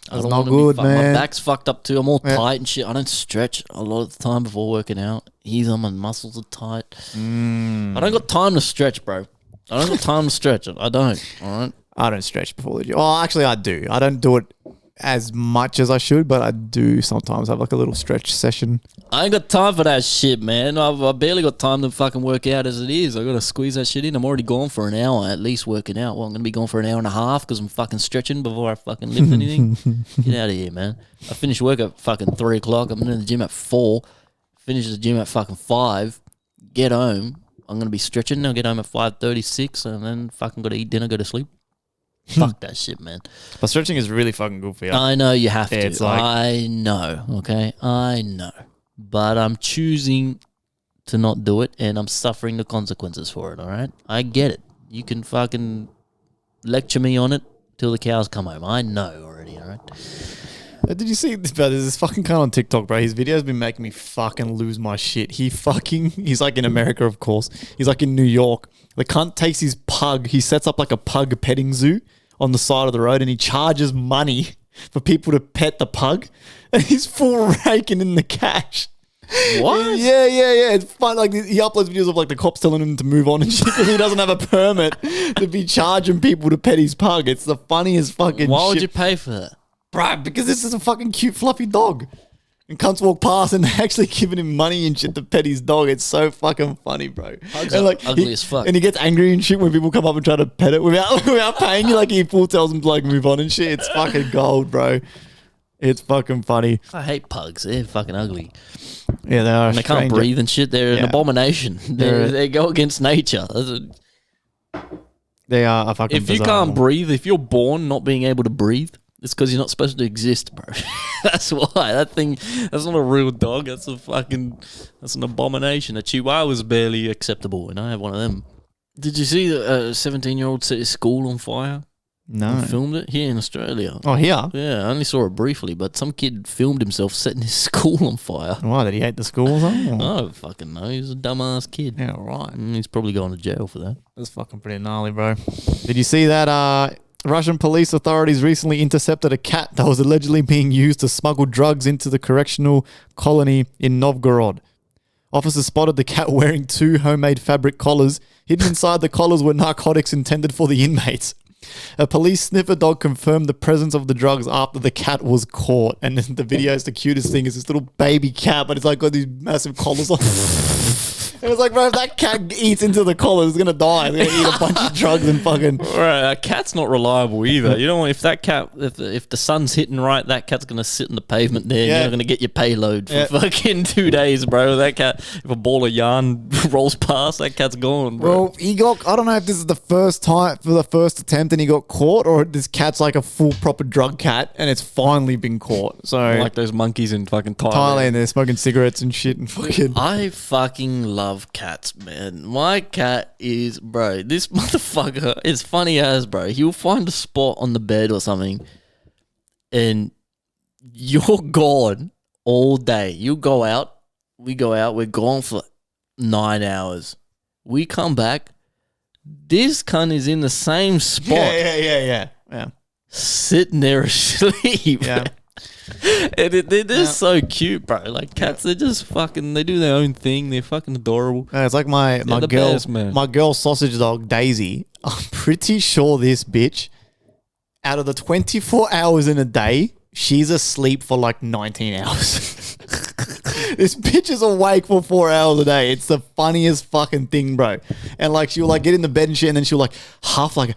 That's not good, man. My back's fucked up too. I'm all tight and shit. I don't stretch a lot of the time before working out. Either my muscles are tight. I don't got time to stretch, bro. I don't got time to stretch. I don't. All right. I don't stretch before the gym. Oh, actually, I do. I don't do it as much as I should, but I do sometimes have like a little stretch session. I ain't got time for that shit, man. I barely got time to fucking work out as it is. I got to squeeze that shit in. I'm already gone for an hour at least working out. Well, I'm going to be gone for an hour and a half because I'm fucking stretching before I fucking lift anything. Get out of here, man. I finish work at fucking 3 o'clock. I'm in the gym at 4. Finish the gym at fucking 5. Get home. I'm going to be stretching. I'll get home at 5:36 and then fucking got to eat dinner, go to sleep. Fuck that shit, man. But stretching is really fucking good for you. I know you have to. It's like, I know, okay? I know. But I'm choosing to not do it, and I'm suffering the consequences for it, all right? I get it. You can fucking lecture me on it till the cows come home. I know already, all right? Did you see this? Bro, there's this fucking cunt on TikTok, bro. His video's been making me fucking lose my shit. He's like in America, of course. He's like in New York. The cunt takes his pug. He sets up like a pug petting zoo on the side of the road, and he charges money for people to pet the pug. And he's full raking in the cash. What? Yeah. It's fun. Like, he uploads videos of like the cops telling him to move on and shit because he doesn't have a permit to be charging people to pet his pug. It's the funniest fucking Why would shit. you pay for that? Bro, because this is a fucking cute fluffy dog. And cunts walk past and they're actually giving him money and shit to pet his dog. It's so fucking funny, bro. Pugs And are like, ugly as fuck. And he gets angry and shit when people come up and try to pet it without paying you. Like, he full tells him to like move on and shit. It's fucking gold, bro. It's fucking funny. I hate pugs. They're fucking ugly. Yeah, they are. And they can't breathe and shit. They're an abomination. They go against nature. They are a fucking If you can't breathe, if you're born not being able to breathe, it's because you're not supposed to exist, bro. That's why. That's not a real dog. That's an abomination. A chihuahua's barely acceptable, and I have one of them. Did you see that a 17-year-old set his school on fire? No. And filmed it here in Australia. Oh, here? Yeah, I only saw it briefly, but some kid filmed himself setting his school on fire. Why? Did he hate the school or something? I don't fucking know. He's a dumbass kid. Yeah, right. He's probably going to jail for that. That's fucking pretty gnarly, bro. Did you see that Russian police authorities recently intercepted a cat that was allegedly being used to smuggle drugs into the correctional colony in Novgorod? Officers spotted the cat wearing 2 homemade fabric collars. Hidden inside the collars were narcotics intended for the inmates. A police sniffer dog confirmed the presence of the drugs after the cat was caught. And the video is the cutest thing. It's this little baby cat, but it's like got these massive collars on. And it's like, bro, if that cat eats into the collar, it's going to die. It's going to eat a bunch of drugs and fucking... Right, a cat's not reliable either. You know, if that cat, if the sun's hitting right, that cat's going to sit in the pavement there. And you're not going to get your payload for fucking 2 days, bro. That cat, if a ball of yarn rolls past, that cat's gone, bro. Well, he got... I don't know if this is the first time, for the first attempt, and he got caught, or this cat's like a full proper drug cat, and it's finally been caught. So... Like those monkeys in fucking Thailand, they're smoking cigarettes and shit and fucking... I fucking love cats, man. My cat is, bro, this motherfucker is funny as, bro. He'll find a spot on the bed or something and you're gone all day. You go out, we go out, we're gone for 9 hours. We come back, this cunt is in the same spot. Yeah. Sitting there asleep. Yeah. And they're so cute, bro. Like cats, they're just fucking. They do their own thing. They're fucking adorable. It's like my the girl, best, man. my girl sausage dog Daisy. I'm pretty sure this bitch, out of the 24 hours in a day, she's asleep for like 19 hours. This bitch is awake for 4 hours a day. It's the funniest fucking thing, bro. And like she'll like get in the bed and shit, and then she'll like half like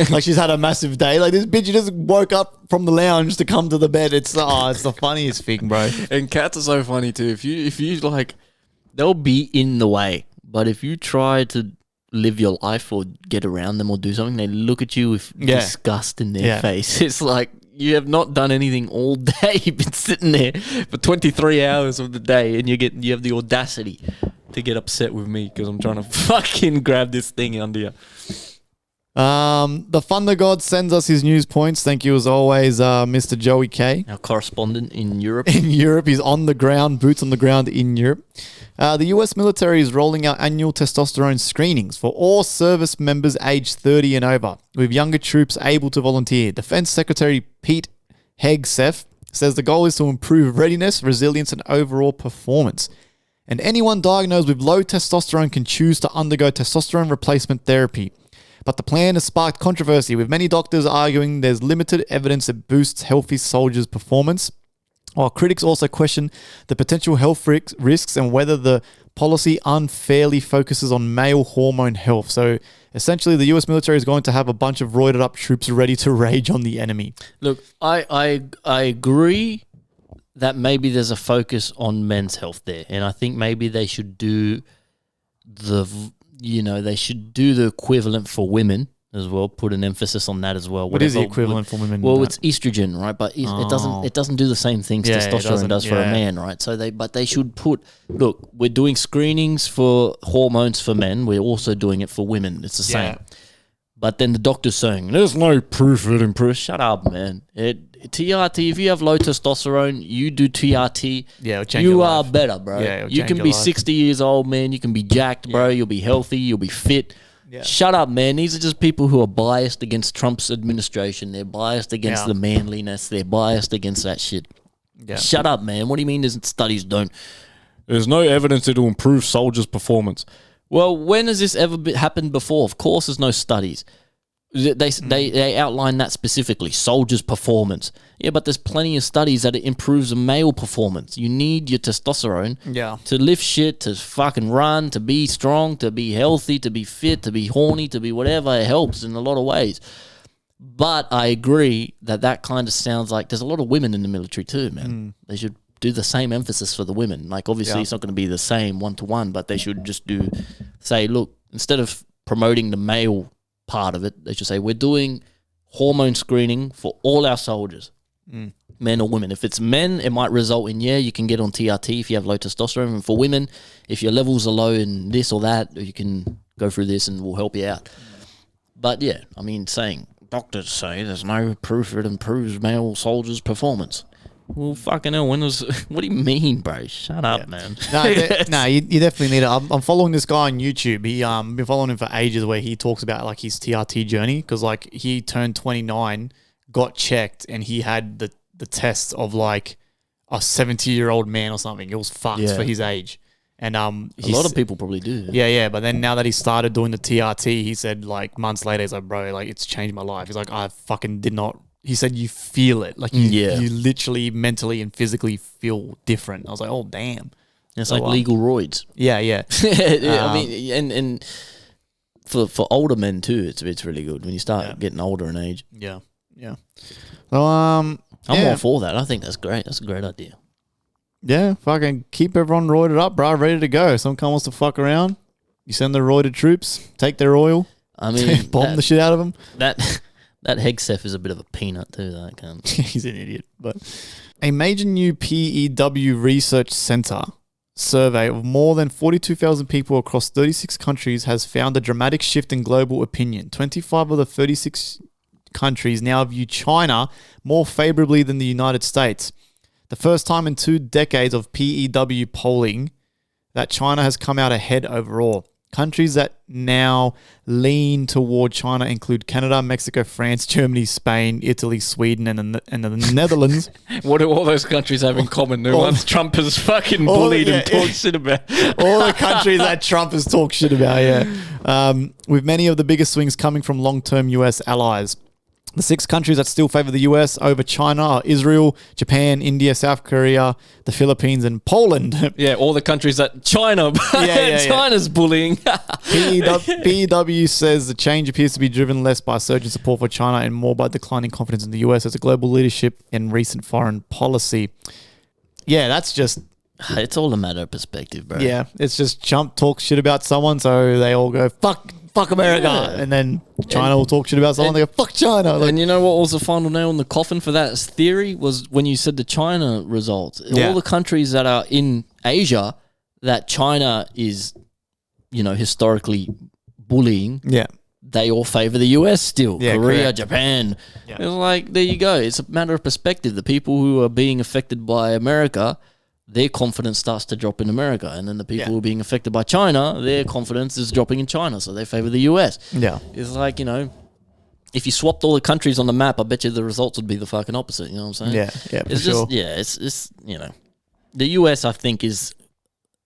like she's had a massive day. Like this bitch just woke up from the lounge to come to the bed. It's the funniest thing, bro. And cats are so funny too. If you like, they'll be in the way, but if you try to live your life or get around them or do something, they look at you with disgust in their face. It's like, you have not done anything all day. You've been sitting there for 23 hours of the day, and you have the audacity to get upset with me because I'm trying to fucking grab this thing under you. The Thunder God sends us his news points. Thank you as always, Mr. Joey K. Our correspondent in Europe. In Europe, he's on the ground, boots on the ground in Europe. The US military is rolling out annual testosterone screenings for all service members aged 30 and over, with younger troops able to volunteer. Defense Secretary Pete Hegseth says the goal is to improve readiness, resilience, and overall performance. And anyone diagnosed with low testosterone can choose to undergo testosterone replacement therapy. But the plan has sparked controversy, with many doctors arguing there's limited evidence that boosts healthy soldiers' performance, while critics also question the potential health risks and whether the policy unfairly focuses on male hormone health. So essentially, the US military is going to have a bunch of roided up troops ready to rage on the enemy. Look, I agree that maybe there's a focus on men's health there, and I think maybe they should do the equivalent for women as well. Put an emphasis on that as well. What is the equivalent for women? Well, it's estrogen, right? But it doesn't do the same things testosterone does for a man, right? So they should put, look, we're doing screenings for hormones for men. We're also doing it for women. It's the same. But then the doctor's saying, there's no proof it improves. Shut up, man. TRT, if you have low testosterone, you do TRT. Yeah, it'll change you your are life. better, bro. Yeah, it'll you change can your be life. 60 years old, man. You can be jacked, bro. You'll be healthy. You'll be fit. Yeah. Shut up, man. These are just people who are biased against Trump's administration. They're biased against the manliness. They're biased against that shit. Yeah. Shut up, man. What do you mean there's studies don't? There's no evidence it'll improve soldiers' performance. Well, when has this ever happened before? Of course there's no studies. They outline that specifically, soldiers' performance. Yeah, but there's plenty of studies that it improves a male performance. You need your testosterone to lift shit, to fucking run, to be strong, to be healthy, to be fit, to be horny, to be whatever. It helps in a lot of ways. But I agree that kind of sounds like there's a lot of women in the military too, man. They should do the same emphasis for the women. Like, obviously, it's not going to be the same one-to-one, but they should just say, look, instead of promoting the male part of it, they should say, we're doing hormone screening for all our soldiers, men or women. If it's men, it might result in, you can get on TRT if you have low testosterone. And for women, if your levels are low in this or that, you can go through this and we'll help you out. But yeah, I mean, saying doctors say there's no proof it improves male soldiers' performance. Well, fucking hell, what do you mean, bro? Shut up, man. No, you definitely need it. I'm following this guy on YouTube. He been following him for ages, where he talks about like his TRT journey, because like he turned 29, got checked, and he had the test of like a 70-year-old man or something. It was fucked for his age. And a lot of people probably do. Yeah. But then now that he started doing the TRT, he said like months later, he's like, bro, like it's changed my life. He's like, I fucking did not. He said you feel it. Like you literally mentally and physically feel different. I was like, oh, damn. It's like legal roids. Yeah. I mean, and for older men too, it's really good when you start getting older in age. Yeah. So, I'm all for that. I think that's great. That's a great idea. Yeah, fucking keep everyone roided up, bro, ready to go. Someone wants to fuck around, you send the roided troops, take their oil, I mean, bomb the shit out of them. That Hegseth is a bit of a peanut too, that cunt. He's an idiot. But a major new PEW research center survey of more than 42,000 people across 36 countries has found a dramatic shift in global opinion. 25 of the 36 countries now view China more favorably than the United States. The first time in 2 decades of PEW polling that China has come out ahead overall. Countries that now lean toward China include Canada, Mexico, France, Germany, Spain, Italy, Sweden, and the Netherlands. What do all those countries have in common? The ones Trump has fucking bullied and talked shit about. All the countries that Trump has talked shit about, with many of the biggest swings coming from long-term US allies. The 6 countries that still favor the US over China are Israel, Japan, India, South Korea, the Philippines, and Poland. Yeah, all the countries that China's bullying. PEW says the change appears to be driven less by surge in support for China and more by declining confidence in the US as a global leadership in recent foreign policy. Yeah, that's just... It's all a matter of perspective, bro. Yeah, it's just Trump talks shit about someone, so they all go, fuck America. Yeah. And then China will talk shit about someone, they go, fuck China. Like, and you know what was the final nail in the coffin for that theory was when you said the China results. All the countries that are in Asia that China is, historically bullying, they all favor the US still. Yeah, Korea, correct. Japan. Yeah. It's like, there you go. It's a matter of perspective. The people who are being affected by America, their confidence starts to drop in America. And then the people who are being affected by China, their confidence is dropping in China. So they favor the US. Yeah. It's like, if you swapped all the countries on the map, I bet you the results would be the fucking opposite. You know what I'm saying? Yeah, it's for just, sure. it's the US, I think, is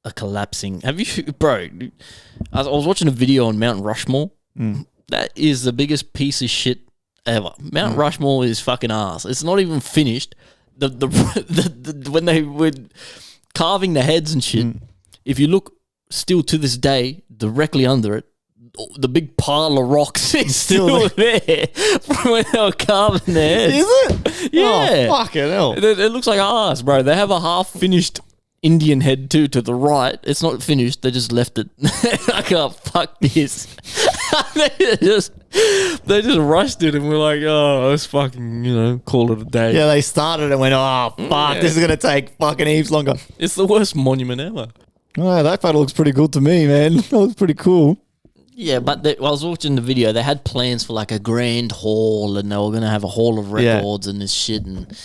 a collapsing. Have you, bro, I was watching a video on Mount Rushmore. That is the biggest piece of shit ever. Mount Rushmore is fucking ass. It's not even finished. The when they were carving the heads and shit, if you look still to this day, directly under it, the big pile of rocks is still there from when they were carving their heads. Is it? Yeah. Oh, fucking hell. It looks like ass, bro. They have a half-finished Indian head too to the right. It's not finished. They just left it. I can't fuck this. they just rushed it and we're like, oh, let's fucking, call it a day. Yeah, they started and went, oh, fuck, this is going to take fucking heaps longer. It's the worst monument ever. Oh, that photo looks pretty good to me, man. That looks pretty cool. Yeah, but I was watching the video. They had plans for like a grand hall, and they were going to have a hall of records and this shit. And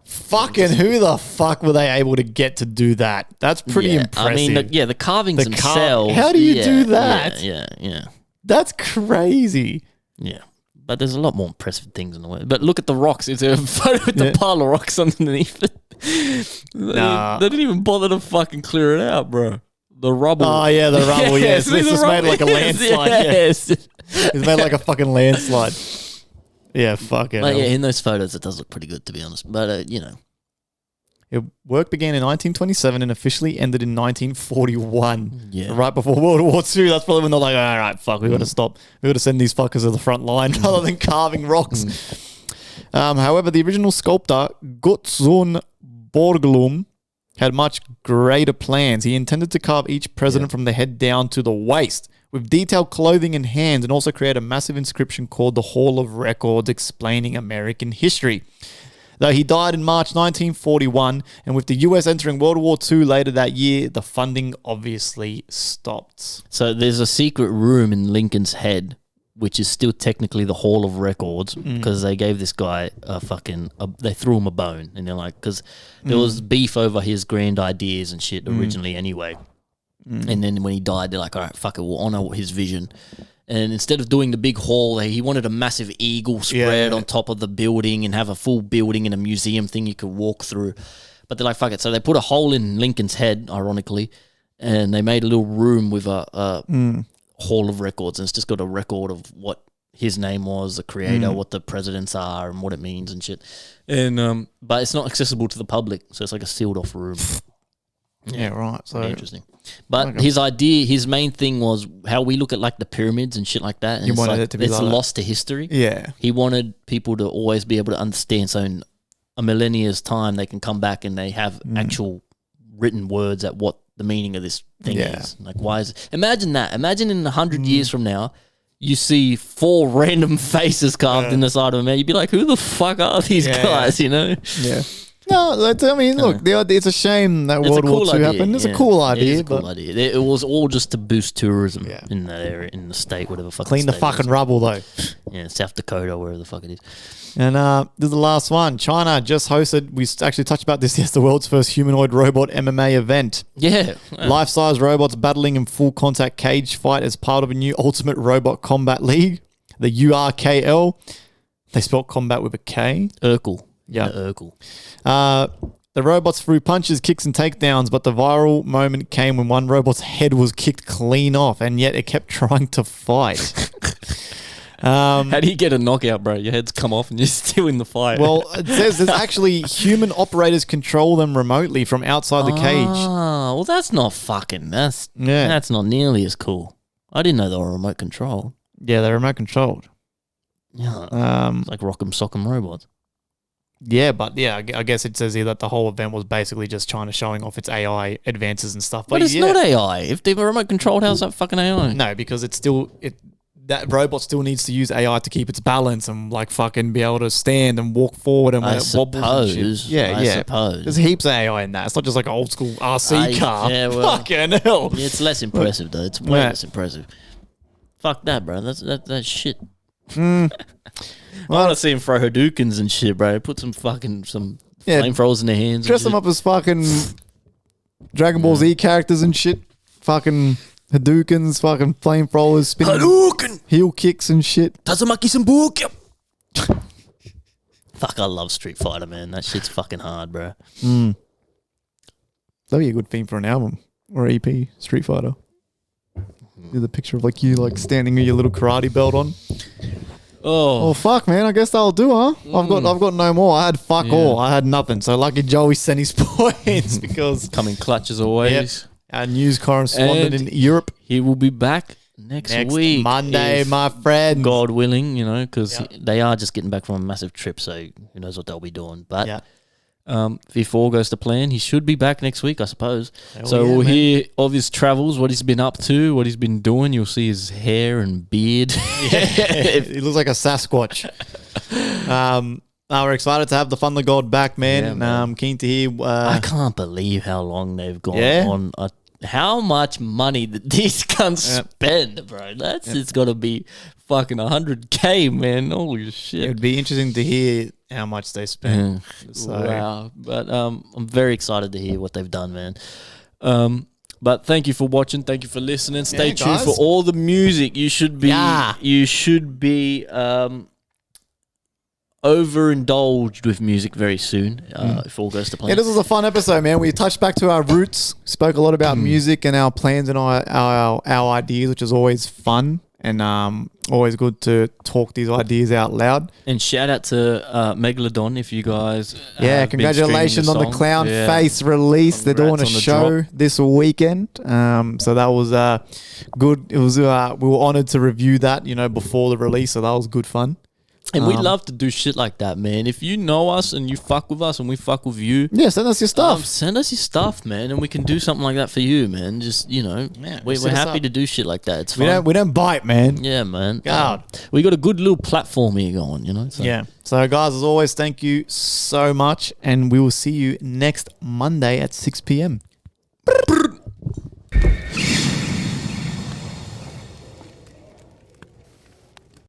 fucking who the fuck were they able to get to do that? That's pretty impressive. I mean, the carvings themselves. How do you do that? Yeah. That's crazy. Yeah. But there's a lot more impressive things in the way. But look at the rocks. It's a photo with the pile of rocks underneath it. They didn't even bother to fucking clear it out, bro. The rubble. Oh, yeah, the rubble, yes. It's just made like a landslide. Yes. It's made like a fucking landslide. Yeah, fucking But yeah, in those photos, it does look pretty good, to be honest. But, Work began in 1927 and officially ended in 1941. Yeah. Right before World War II. That's probably when they're like, all right, fuck, we got to stop. We got to send these fuckers to the front line rather than carving rocks. However, the original sculptor, Gutzon Borglum, had much greater plans. He intended to carve each president from the head down to the waist with detailed clothing and hands, and also create a massive inscription called the Hall of Records explaining American history. Though he died in March 1941, and with the US entering World War II later that year, the funding obviously stopped. So there's a secret room in Lincoln's head, which is still technically the Hall of Records, because they gave this guy they threw him a bone, and they're like, because there was beef over his grand ideas and shit originally anyway. And then when he died, they're like, all right, fuck it, we'll honor his vision. And instead of doing the big hall, he wanted a massive eagle spread on top of the building and have a full building and a museum thing you could walk through. But they're like, fuck it. So they put a hole in Lincoln's head, ironically, and they made a little room with a Hall of Records. And it's just got a record of what his name was, the creator, what the presidents are, and what it means and shit. And but it's not accessible to the public, so it's like a sealed off room. Yeah, right. So interesting. But his main thing was how we look at like the pyramids and shit like that. And You wanted it to be it's like that. lost to history. Yeah. He wanted people to always be able to understand. So in a millennia's time, they can come back and they have actual written words at what the meaning of this thing is. Like, why is it? Imagine that. Imagine in 100 years from now, you see 4 random faces carved in the side of a man. You'd be like, who the fuck are these guys, you know? Yeah. No, I mean, look, it's a shame that World War II happened. It's a cool idea. It is a cool idea. It was all just to boost tourism in that area, in the state, whatever fucking Clean the state fucking rubble, though. Yeah, South Dakota, wherever the fuck it is. And this is the last one. China just hosted, we actually touched about this, the world's first humanoid robot MMA event. Yeah. Life-size robots battling in full contact cage fight as part of a new Ultimate Robot Combat League, the URKL. They spelled combat with a K. Urkel. Yeah. Urkel. The robots threw punches, kicks, and takedowns, but the viral moment came when one robot's head was kicked clean off, and yet it kept trying to fight. How do you get a knockout, bro? Your head's come off and you're still in the fight. Well, it says there's actually human operators control them remotely from outside the cage. Oh, well, that's not fucking. That's not nearly as cool. I didn't know they were remote controlled. Yeah, they're remote controlled. Yeah, it's like Rock'em Sock'em robots. Yeah, but I guess it says here that the whole event was basically just China showing off its AI advances and stuff. But it's not AI. If they were remote controlled, how's that fucking AI? No, because that robot still needs to use AI to keep its balance and like fucking be able to stand and walk forward and when it wobbles and shit. I suppose. There's heaps of AI in that. It's not just like an old school RC car. Yeah, well, fucking hell. It's less impressive though. It's way less impressive. Fuck that, bro. That's shit. I want to see him throw Hadoukens and shit, bro. Put some flamethrowers in their hands. Dress them up as fucking Dragon Ball Z characters and shit. Fucking Hadoukens, fucking flamethrowers, spinning Hadouken! Heel kicks and shit. Tazumaki Sambuka! Fuck, I love Street Fighter, man. That shit's fucking hard, bro. That'd be a good theme for an album or EP, Street Fighter. Do the picture of like you like standing with your little karate belt on. Oh fuck, man! I guess that'll do, huh? I've got no more. I had all. I had nothing. So lucky Joey sent his points because Coming clutch as always. our news correspondent in Europe He will be back next week. Monday, my friend. God willing, because they are just getting back from a massive trip, so who knows what they'll be doing. But if all goes to plan, he should be back next week, I suppose. We'll hear of his travels, what he's been up to, what he's been doing. You'll see his hair and beard. He looks like a Sasquatch. We're excited to have the Fun the God back, man. Yeah, man. Keen to hear. I can't believe how long they've gone on. how much money did these cunts spend, bro? It's got to be fucking 100K, man. Holy shit. It would be interesting to hear how much they spent. So. Wow. But I'm very excited to hear what they've done, man. But thank you for watching. Thank you for listening. Stay tuned for all the music. You should be overindulged with music very soon if all goes to plan. Yeah, this was a fun episode, man. We touched back to our roots, spoke a lot about music and our plans and our ideas, which is always fun and always good to talk these ideas out loud. And shout out to Megalodon if you guys congratulations on the Clown Face release. They're doing a show this weekend. So that was good. It was we were honored to review that, before the release, so that was good fun. And we love to do shit like that, man. If you know us and you fuck with us and we fuck with you, send us your stuff. Send us your stuff, man, and we can do something like that for you, man. Just we're happy to do shit like that. It's fun. We don't bite, man. Yeah, man. God, we got a good little platform here going, So. Yeah. So, guys, as always, thank you so much, and we will see you next Monday at 6 p.m.